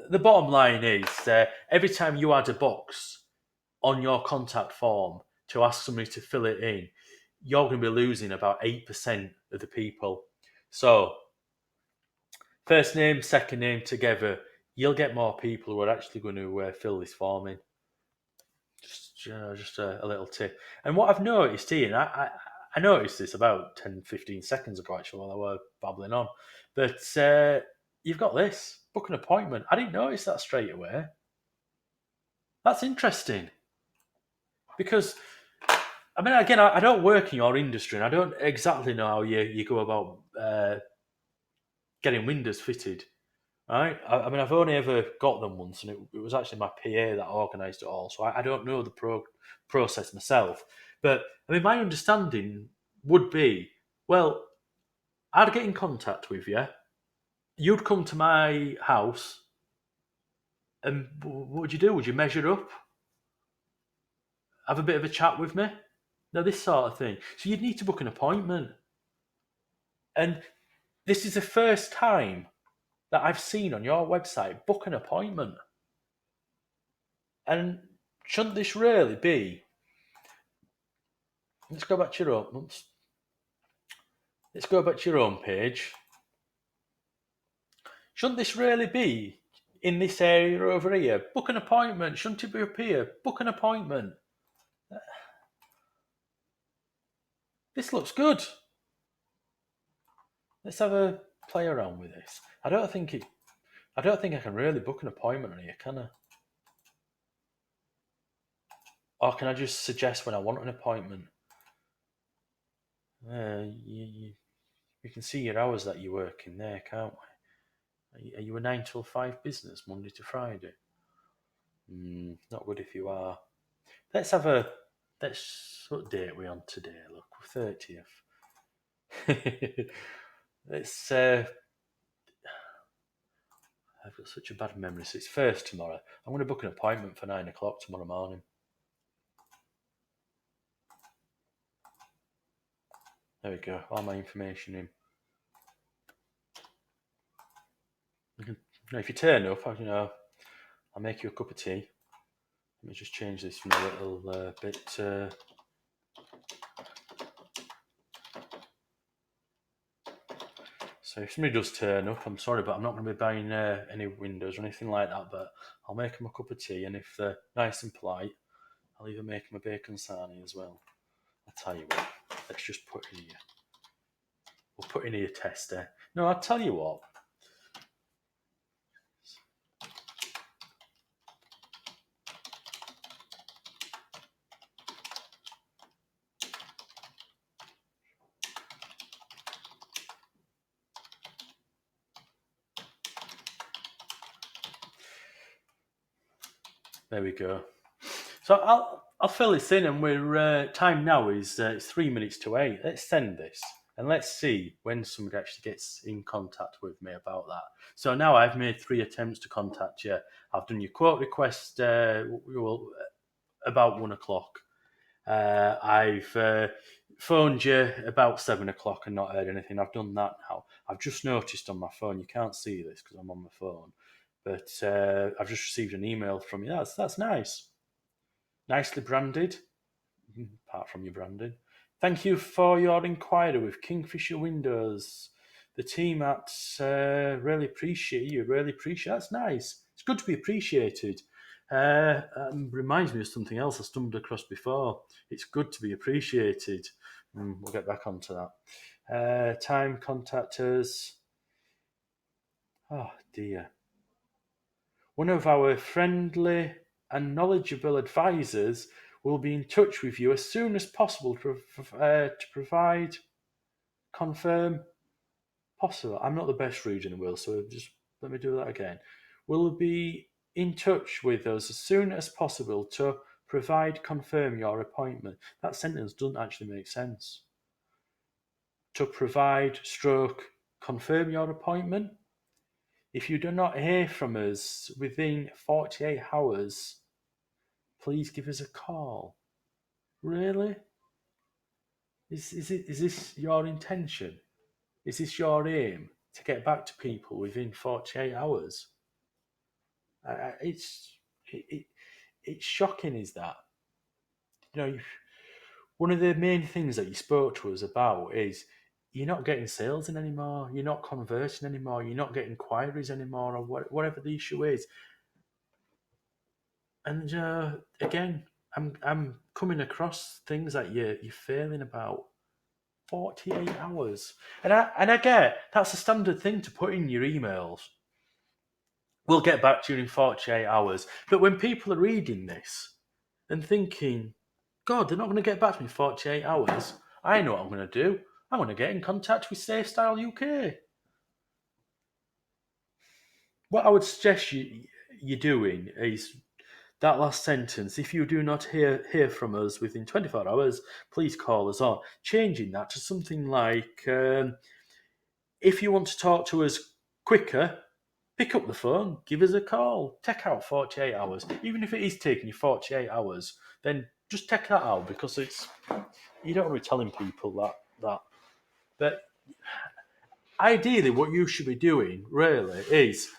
the bottom line is, every time you add a box on your contact form to ask somebody to fill it in, you're going to be losing about 8% of the people. So, first name, second name together, you'll get more people who are actually going to fill this form in. Just a little tip. And what I've noticed, Ian, I noticed this about 10, 15 seconds ago, actually, while I was babbling on. But you've got this, book an appointment. I didn't notice that straight away. That's interesting. Because, I mean, again, I don't work in your industry, and I don't exactly know how you go about getting windows fitted. Right? I mean, I've only ever got them once, and it was actually my PA that organised it all, so I don't know the process myself. But, I mean, my understanding would be, well, I'd get in contact with you, you'd come to my house, and what would you do? Would you measure up? Have a bit of a chat with me? Now, this sort of thing. So you'd need to book an appointment. And this is the first time that I've seen on your website, book an appointment. And shouldn't this really be? Let's go back to your own. Let's go back to your own page. Shouldn't this really be in this area over here? Book an appointment. Shouldn't it be up here? Book an appointment. This looks good. Let's have a play around with this. I don't think I can really book an appointment on here, can I? Or can I just suggest when I want an appointment? We can see your hours that you work in there, can't we? Are you a 9 till 5 business, Monday to Friday? Not good if you are. Let's have a. What date are we on today? Look, 30th. Let's. I've got such a bad memory. So it's first tomorrow. I'm going to book an appointment for 9 o'clock tomorrow morning. There we go. All my information in. If you turn up, I'll make you a cup of tea. Let me just change this from a little bit. So if somebody does turn up, I'm sorry, but I'm not going to be buying any windows or anything like that. But I'll make them a cup of tea, and if they're nice and polite, I'll even make them a bacon sarnie as well. I'll tell you what. Let's just put in here. We'll put in here tester. No, I'll tell you what. There we go. So I'll fill this in, and we're time now is it's 3 minutes to 8. Let's send this, and let's see when somebody actually gets in contact with me about that. So now I've made 3 attempts to contact you. I've done your quote request about 1 o'clock. I've phoned you about 7 o'clock and not heard anything. I've done that now. I've just noticed on my phone. You can't see this because I'm on my phone, but I've just received an email from you. That's nice. Nicely branded, apart from your branding. Thank you for your inquiry with Kingfisher Windows. The team at really appreciate you. Really appreciate. That's nice. It's good to be appreciated. Reminds me of something else I stumbled across before. It's good to be appreciated. We'll get back onto that. Time contact us. Oh dear. One of our friendly and knowledgeable advisors will be in touch with you as soon as possible to provide, confirm, possible. I'm not the best reader in the world, so just let me do that again. Will be in touch with us as soon as possible to provide, confirm your appointment. That sentence doesn't actually make sense. To provide, stroke, confirm your appointment. If you do not hear from us within 48 hours, please give us a call. Really? Is this your intention? Is this your aim to get back to people within 48 hours? It's shocking, is that? One of the main things that you spoke to us about is you're not getting sales in anymore, you're not converting anymore, you're not getting inquiries anymore, or whatever the issue is. And again, I'm coming across things that you're failing about. 48 hours. And I get that's a standard thing to put in your emails. We'll get back to you in 48 hours. But when people are reading this and thinking, God, they're not going to get back to me in 48 hours, I know what I'm going to do. I'm going to get in contact with Safe Style UK. What I would suggest you're doing is that last sentence, if you do not hear from us within 24 hours, please call us on. Changing that to something like, if you want to talk to us quicker, pick up the phone, give us a call. Take out 48 hours. Even if it is taking you 48 hours, then just take that out, because you don't want to be telling people that. But ideally, what you should be doing, really, is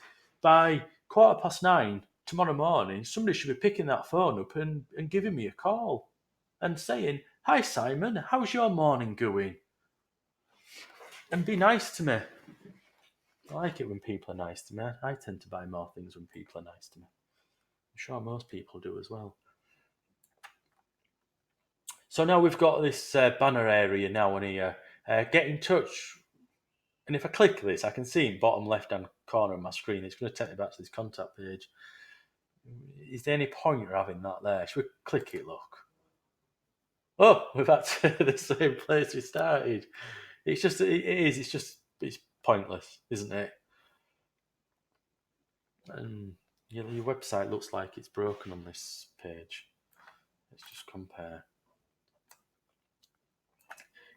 by 9:15 tomorrow morning, somebody should be picking that phone up and giving me a call and saying, "Hi, Simon, how's your morning going?" And be nice to me. I like it when people are nice to me. I tend to buy more things when people are nice to me. I'm sure most people do as well. So now we've got this banner area now on here. Get in touch. And if I click this, I can see in bottom left-hand corner of my screen, it's going to take me back to this contact page. Is there any point in having that there? Should we click it, look? Oh, we're back to the same place we started. It's just, it's pointless, isn't it? And your website looks like it's broken on this page. Let's just compare.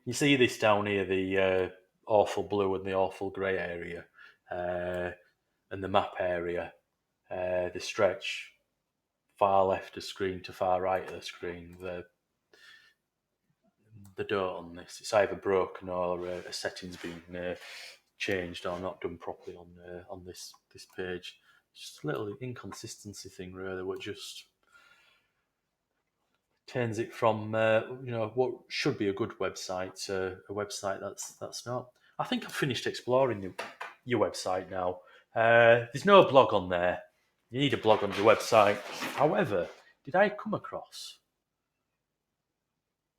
You see this down here, the awful blue and the awful grey area, and the map area, the stretch far left of screen to far right of the screen. The dot on this, it's either broken or a setting's been changed or not done properly on this page. Just a little inconsistency thing, really. What just turns it from what should be a good website to a website that's not. I think I've finished exploring your website now. There's no blog on there. You need a blog on your website. However, did I come across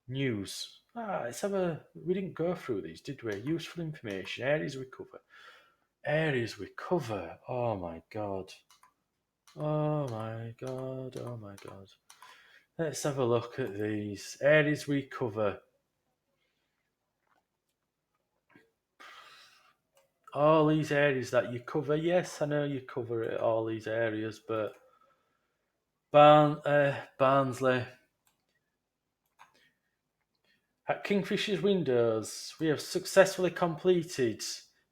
news? Let's have a. We didn't go through these, did we? Useful information, areas we cover. Areas we cover. Oh my god. Oh my god. Oh my god. Let's have a look at these areas we cover. All these areas that you cover. Yes, I know you cover it, all these areas, but Barnsley. At Kingfisher's Windows, we have successfully completed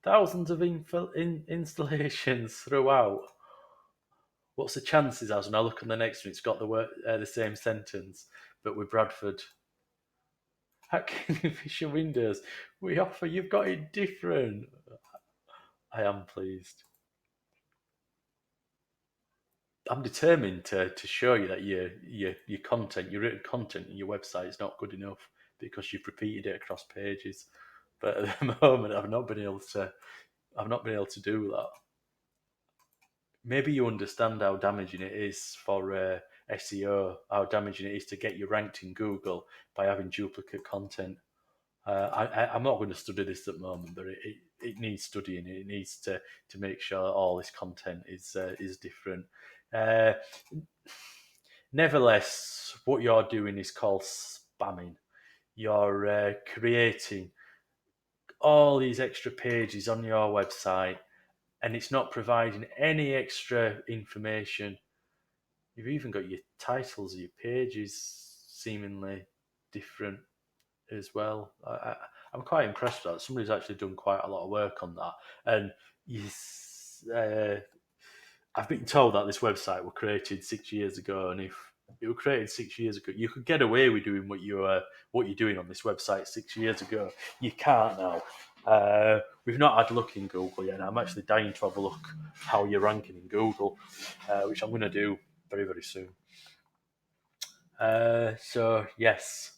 thousands of installations throughout. What's the chances as when I look on the next one, it's got the same sentence, but with Bradford. At Kingfisher Windows, we offer, you've got it different. I am pleased. I'm determined to show you that your content, your written content in your website is not good enough because you've repeated it across pages. But at the moment, I've not been able to do that. Maybe you understand how damaging it is for SEO, how damaging it is to get you ranked in Google by having duplicate content. I'm not going to study this at the moment, but it needs studying. It needs to make sure all this content is different. Uh, Nevertheless, what you're doing is called spamming. You're creating all these extra pages on your website, and it's not providing any extra information. You've even got your titles of your pages seemingly different as well. I'm quite impressed with that. Somebody's actually done quite a lot of work on that. And I've been told that this website was created 6 years ago, and if it was created 6 years ago, you could get away with doing what you're doing on this website 6 years ago. You can't now. We've not had a look in Google yet. And I'm actually dying to have a look how you're ranking in Google, which I'm going to do very, very soon. So yes.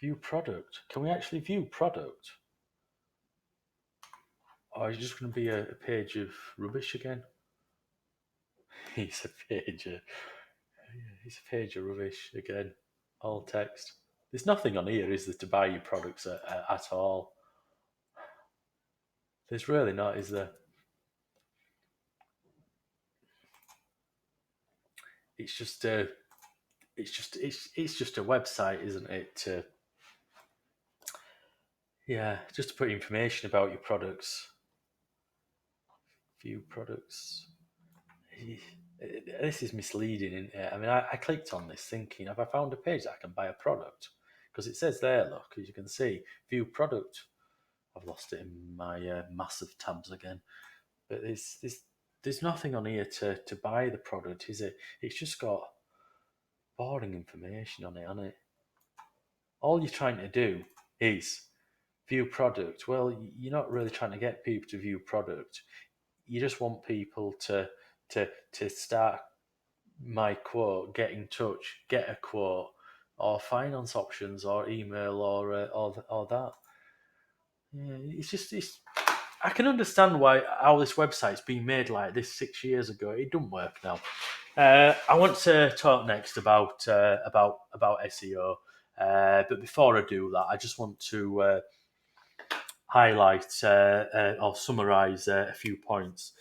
View product. Can we actually view product? Or is it just going to be a page of rubbish again? It's a page of rubbish again. All text. There's nothing on here, is there, to buy your products at all? There's really not, is there? It's just a website, isn't it? Just to put information about your products. View products. This is misleading, isn't it? I mean, I clicked on this thinking, have I found a page that I can buy a product? Because it says there, look, as you can see, view product. I've lost it in my massive tabs again. But there's nothing on here to buy the product, is it? It's just got boring information on it, hasn't it? All you're trying to do is view product. Well, you're not really trying to get people to view product. You just want people to start my quote, get in touch, get a quote, or finance options, or email, or that. Yeah, I can understand how this website's been made like this 6 years ago. It doesn't work now. I want to talk next about SEO, but before I do that, I just want to highlight or summarise a few points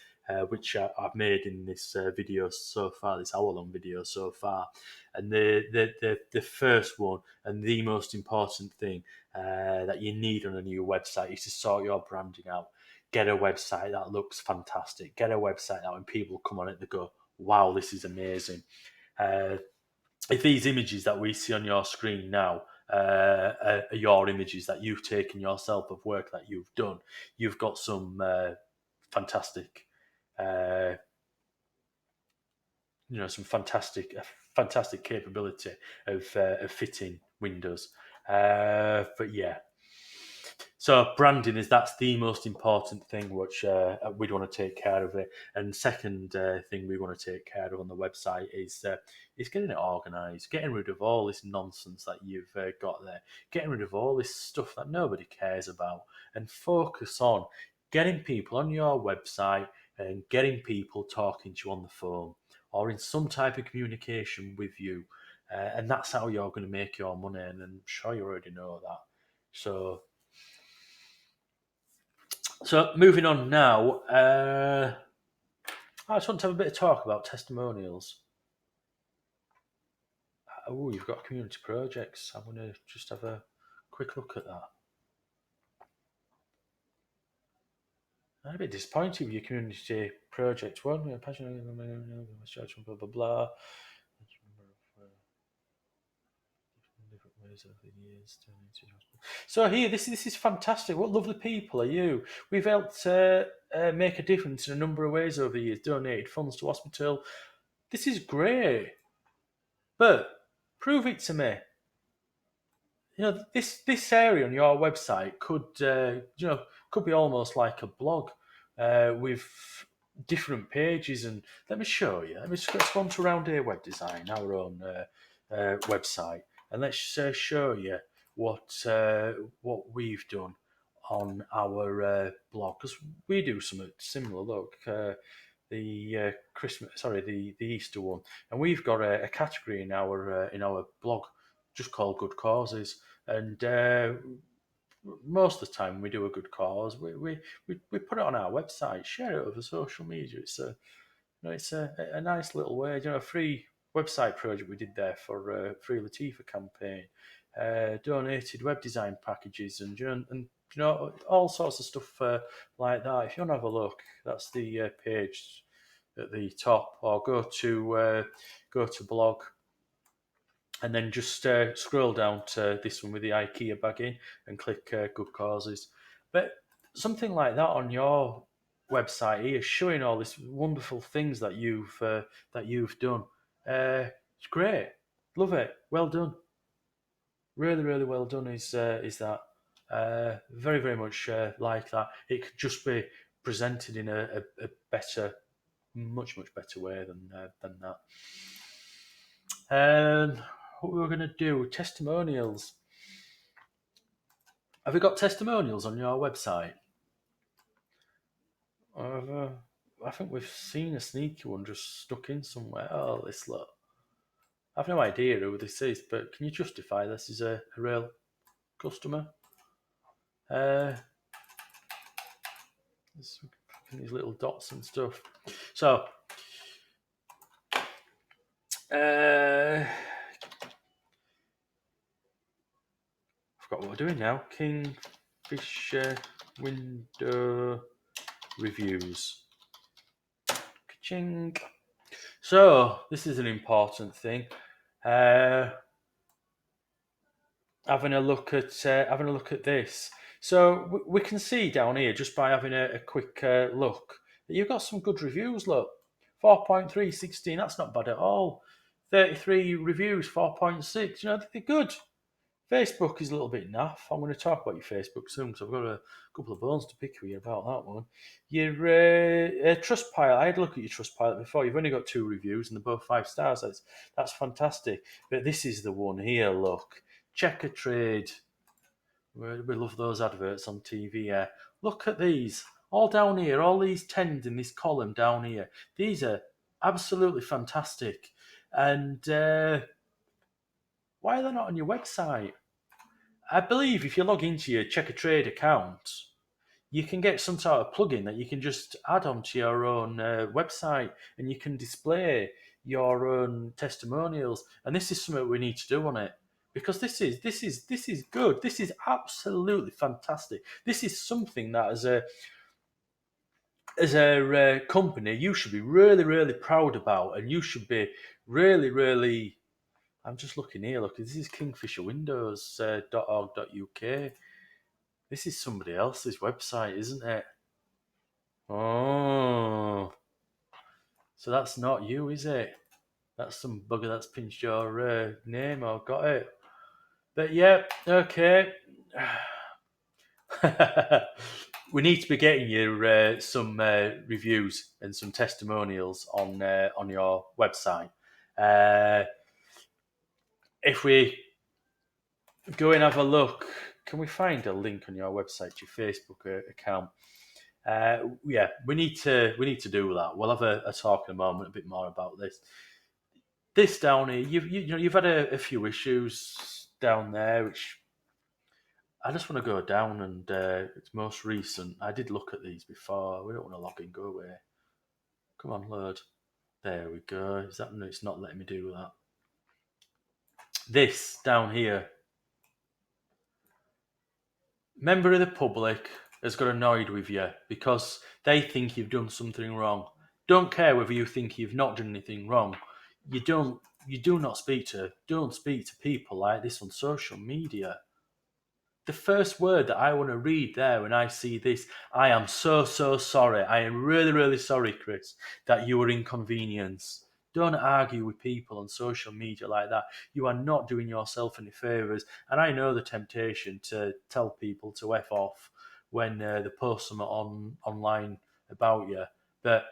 which I've made in this video so far, this hour-long video so far. And the first one and the most important thing that you need on a new website is to sort your branding out. Get a website that looks fantastic. Get a website that when people come on it, they go, wow, this is amazing. If these images that we see on your screen now are your images that you've taken yourself of work that you've done, you've got some fantastic, some fantastic capability of fitting windows. But yeah. So branding that's the most important thing which we'd want to take care of it. And second thing we want to take care of on the website is getting it organised, getting rid of all this nonsense that you've got there, getting rid of all this stuff that nobody cares about, and focus on getting people on your website and getting people talking to you on the phone or in some type of communication with you. And that's how you're going to make your money, and I'm sure you already know that. So moving on now, I just want to have a bit of talk about testimonials. Oh, you've got community projects. I'm going to just have a quick look at that. I'm a bit disappointed with your community project one. We're passionate, blah blah blah. Different ways over the years. So here, this is fantastic. What lovely people are you? We've helped make a difference in a number of ways over the years. Donated funds to hospital. This is great, but prove it to me. This area on your website could be almost like a blog with different pages. And let me show you. Let's go on to Round Here Web Design, our own website, and let's show you what we've done on our blog, because we do something similar. Look, the Easter one, and we've got a category in our blog just called Good Causes, and most of the time when we do a good cause, we put it on our website, share it over social media. It's a nice little way, a free website project we did there for Free Latifa campaign, donated web design packages, and all sorts of stuff like that. If you want to have a look, that's the page at the top, or go to blog, and then just scroll down to this one with the IKEA bag in and click Good Causes. But something like that on your website here, showing all these wonderful things that you've done. It's great, love it, well done, really, really well done. Is that very, very much like that? It could just be presented in a better, much better way than that. What we were going to do, testimonials. Have you got testimonials on your website? I think we've seen a sneaky one just stuck in somewhere. Oh, this look. I've no idea who this is, but can you justify this is a real customer? These little dots and stuff. So, forgot what we're doing now. Kingfisher window reviews. Ka-ching. So this is an important thing. Having a look at this. So we can see down here, just by having a quick look, that you've got some good reviews. Look, 4.3, 16. That's not bad at all. 33 reviews, 4.6. They're good. Facebook is a little bit naff. I'm going to talk about your Facebook soon, because I've got a couple of bones to pick with you about that one. Your Trustpilot, I had a look at your Trustpilot before. You've only got 2 reviews, and they're both 5 stars. That's fantastic. But this is the one here, look. Checkatrade. We love those adverts on TV. Yeah. Look at these. All down here, all these 10s in this column down here. These are absolutely fantastic. And why are they not on your website? I believe if you log into your Checkatrade account, you can get some sort of plugin that you can just add onto your own website, and you can display your own testimonials. And this is something we need to do on it, because this is good. This is absolutely fantastic. This is something that as a company you should be really, really proud about, and you should be really, really. I'm just looking here. Look, this is kingfisherwindows.org.uk. This is somebody else's website, isn't it? Oh, so that's not you, is it? That's some bugger that's pinched your name. I've got it. But yeah, okay. We need to be getting you some reviews and some testimonials on your website. Uh, if we go and have a look, can we find a link on your website to your Facebook account? Yeah, we need to do that. We'll have a talk in a moment, a bit more about this. This down here, you've had a few issues down there, which I just want to go down, and it's most recent. I did look at these before. We don't want to log in. Go away. Come on, load. There we go. Is that? No, it's not letting me do that. This down here. Member of the public has got annoyed with you because they think you've done something wrong. Don't care whether you think you've not done anything wrong. You don't speak to people like this on social media. The first word that I want to read there when I see this, I am so, so sorry. I am really, really sorry, Chris, that you were inconvenienced. Don't argue with people on social media like that. You are not doing yourself any favours. And I know the temptation to tell people to F off when they post something online about you. But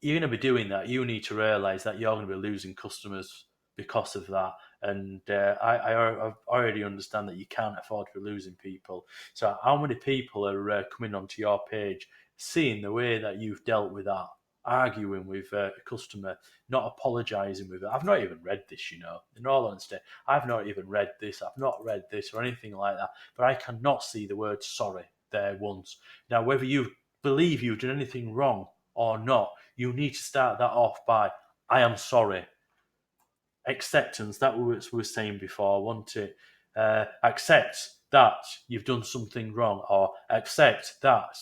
you're going to be doing that. You need to realise that you're going to be losing customers because of that. And I already understand that you can't afford to be losing people. So how many people are coming onto your page, seeing the way that you've dealt with that, arguing with a customer, not apologising with it? I've not even read this, in all honesty. I've not even read this. I've not read this or anything like that. But I cannot see the word sorry there once. Now, whether you believe you've done anything wrong or not, you need to start that off by, I am sorry. Acceptance, that was we were saying before, wasn't it? Accept that you've done something wrong, or accept that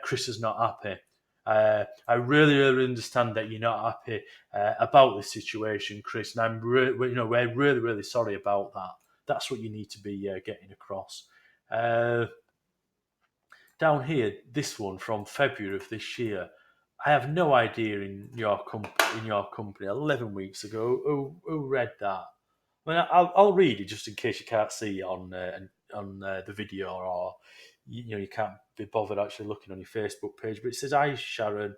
Chris is not happy. I really, really understand that you're not happy about this situation, Chris, and we're really, really sorry about that. That's what you need to be getting across. Down here, this one from February of this year. I have no idea in your company 11 weeks ago who read that. I mean, I'll read it just in case you can't see it on the video, or you can't be bothered actually looking on your Facebook page. But it says, "Hi Sharon,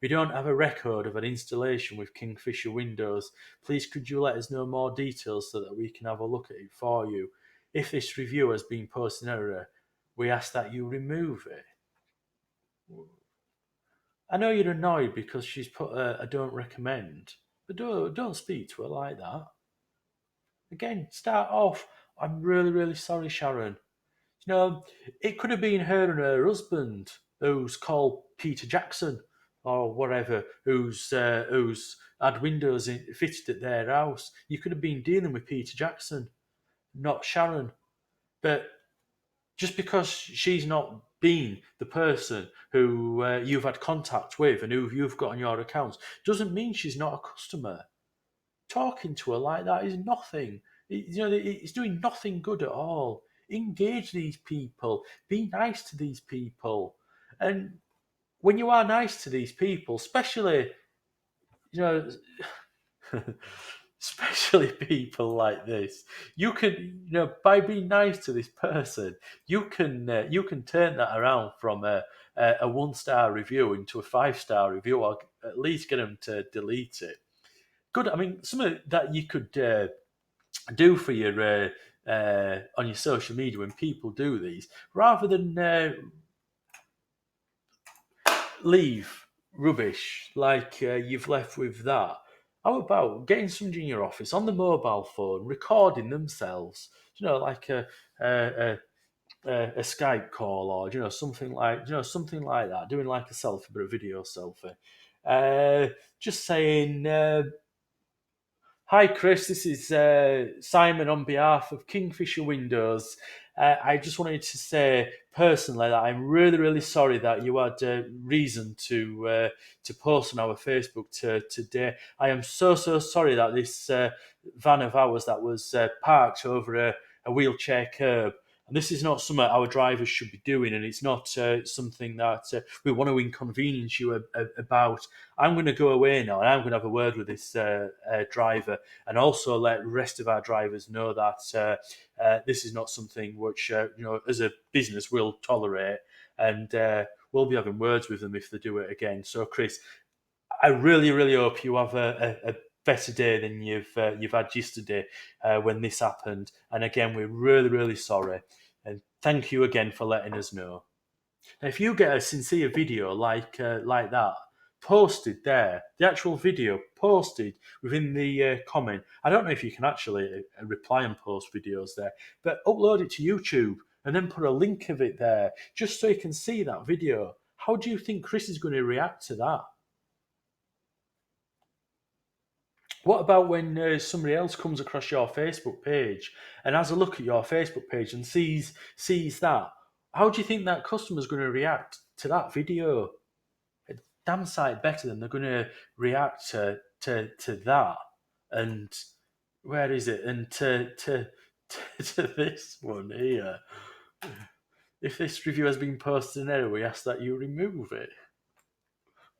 we don't have a record of an installation with Kingfisher Windows. Please could you let us know more details so that we can have a look at it for you? If this review has been posted in error, we ask that you remove it." I know you're annoyed because she's put a don't recommend, but don't speak to her like that. Again, start off, I'm really, really sorry, Sharon. It could have been her and her husband, who's called Peter Jackson or whatever, who's had windows fitted at their house. You could have been dealing with Peter Jackson, not Sharon. But just because she's not been the person who you've had contact with and who you've got on your accounts, doesn't mean she's not a customer. Talking to her like that is nothing. It's doing nothing good at all. Engage these people. Be nice to these people. And when you are nice to these people, especially, you know, especially people like this, you can, by being nice to this person, you can turn that around from a 1-star review into a 5-star review, or at least get them to delete it. Good. I mean, something that you could do for your on your social media when people do these, rather than leave rubbish like you've left with that. How about getting somebody in your office on the mobile phone, recording themselves? Like a Skype call, or something like that, doing like a selfie, but a video selfie. Just saying, hi Chris, this is Simon on behalf of Kingfisher Windows. I just wanted to say personally that I'm really, really sorry that you had reason to post on our Facebook today. I am so sorry that this van of ours that was parked over a wheelchair curb. And this is not something our drivers should be doing, and it's not something that we want to inconvenience you about. I'm going to go away now, and I'm going to have a word with this driver, and also let the rest of our drivers know that this is not something which, as a business, we'll tolerate, and we'll be having words with them if they do it again. So, Chris, I really, really hope you have a better day than you've had yesterday when this happened. And again, we're really, really sorry, and thank you again for letting us know. Now, if you get a sincere video like that posted there, the actual video posted within the comment, I don't know if you can actually reply and post videos there, but upload it to YouTube and then put a link of it there just so you can see that video. How do you think Chris is going to react to that? What about when somebody else comes across your Facebook page and has a look at your Facebook page and sees that? How do you think that customer's going to react to that video? A damn sight better than they're going to react to that. And where is it? And to this one here. If this review has been posted in error, we ask that you remove it.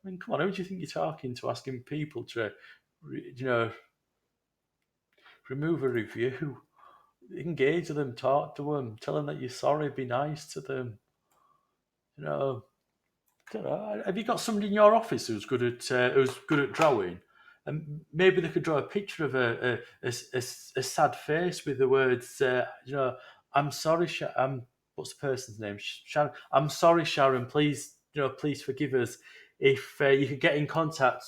I mean, come on, who do you think you're talking to, asking people to, remove a review? Engage with them, talk to them, tell them that you're sorry, be nice to them. I don't know. Have you got somebody in your office who's good at drawing? And maybe they could draw a picture of a sad face with the words, I'm sorry, what's the person's name? Sharon. I'm sorry, Sharon. Please, please forgive us. If you could get in contact,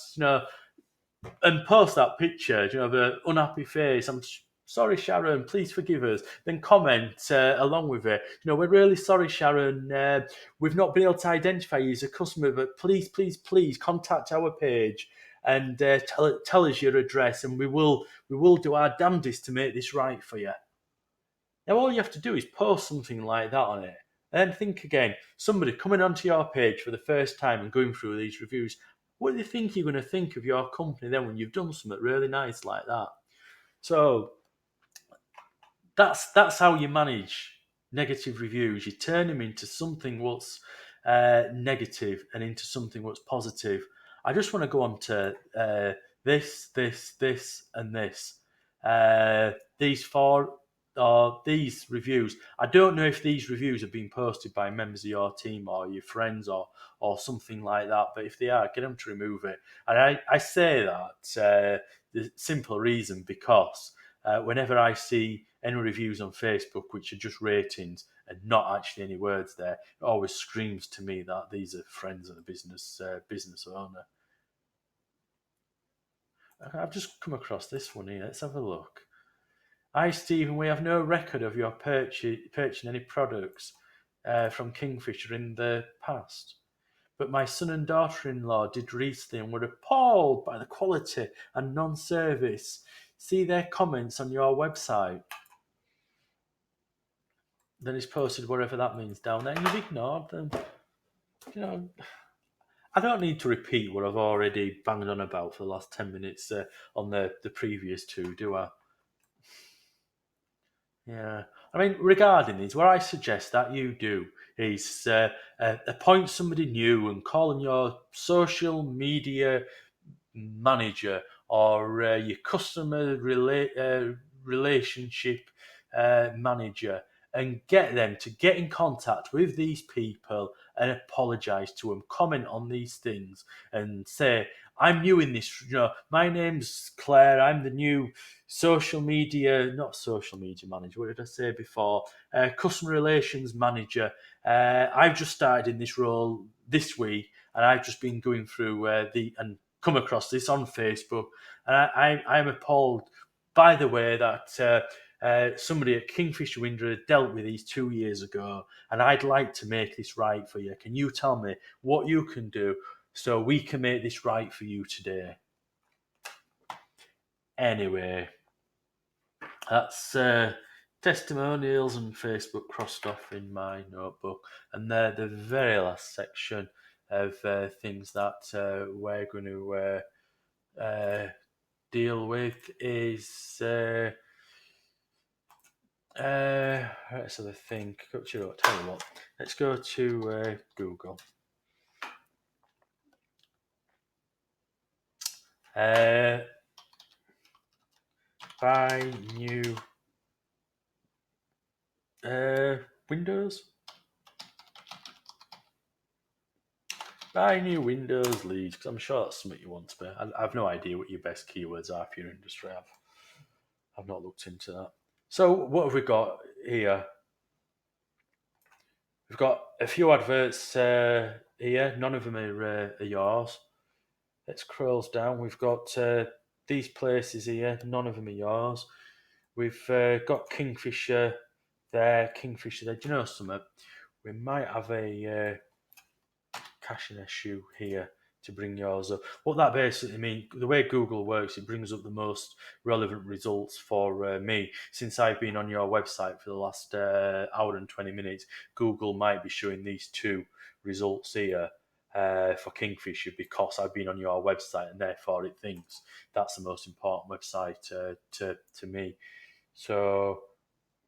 and post that picture, of an unhappy face. I'm sorry, Sharon. Please forgive us. Then comment along with it. We're really sorry, Sharon. We've not been able to identify you as a customer, but please, please, please contact our page and tell us your address, and we will do our damnedest to make this right for you. Now, all you have to do is post something like that on it. And then think again, somebody coming onto your page for the first time and going through these reviews, what do you think you're going to think of your company then when you've done something really nice like that? So that's how you manage negative reviews. You turn them into something what's negative and into something what's positive. I just want to go on to this, and this. These four these reviews. I don't know if these reviews have been posted by members of your team or your friends or something like that, but if they are, get them to remove it. And I say that the simple reason because whenever I see any reviews on Facebook which are just ratings and not actually any words there, it always screams to me that these are friends of the business owner. I've just come across this one here. Let's have a look. Hi, Stephen. We have no record of your purchasing any products from Kingfisher in the past. But my son and daughter-in-law did recently and were appalled by the quality and non-service. See their comments on your website. Then he's posted whatever that means down there, and you've ignored them. I don't need to repeat what I've already banged on about for the last 10 minutes on the previous two, do I? Yeah. I mean, regarding these, what I suggest that you do is appoint somebody new and call them your social media manager or your customer relationship manager, and get them to get in contact with these people and apologize to them, comment on these things and say, I'm new in this, my name's Claire, I'm the new not social media manager, what did I say before? Customer relations manager. I've just started in this role this week, and I've just been going through and come across this on Facebook, and I'm appalled by the way that somebody at Kingfisher Windows dealt with these 2 years ago, and I'd like to make this right for you. Can you tell me what you can do so we can make this right for you today? Anyway, that's testimonials and Facebook crossed off in my notebook, and they're the very last section of things that we're going to deal with is let's have a think. Tell you what, let's go to Google. Buy new Windows. Buy new Windows leads, because I'm sure that's something you want to be. I've no idea what your best keywords are for your industry. I've not looked into that. So what have we got here? We've got a few adverts here. None of them are yours. Let's scroll down. We've got these places here. None of them are yours. We've got Kingfisher there, Kingfisher there. Do you know something? We might have a caching issue here to bring yours up. What that basically means, the way Google works, it brings up the most relevant results for me. Since I've been on your website for the last hour and 20 minutes, Google might be showing these two results here for Kingfisher because I've been on your website, and therefore it thinks that's the most important website to me. So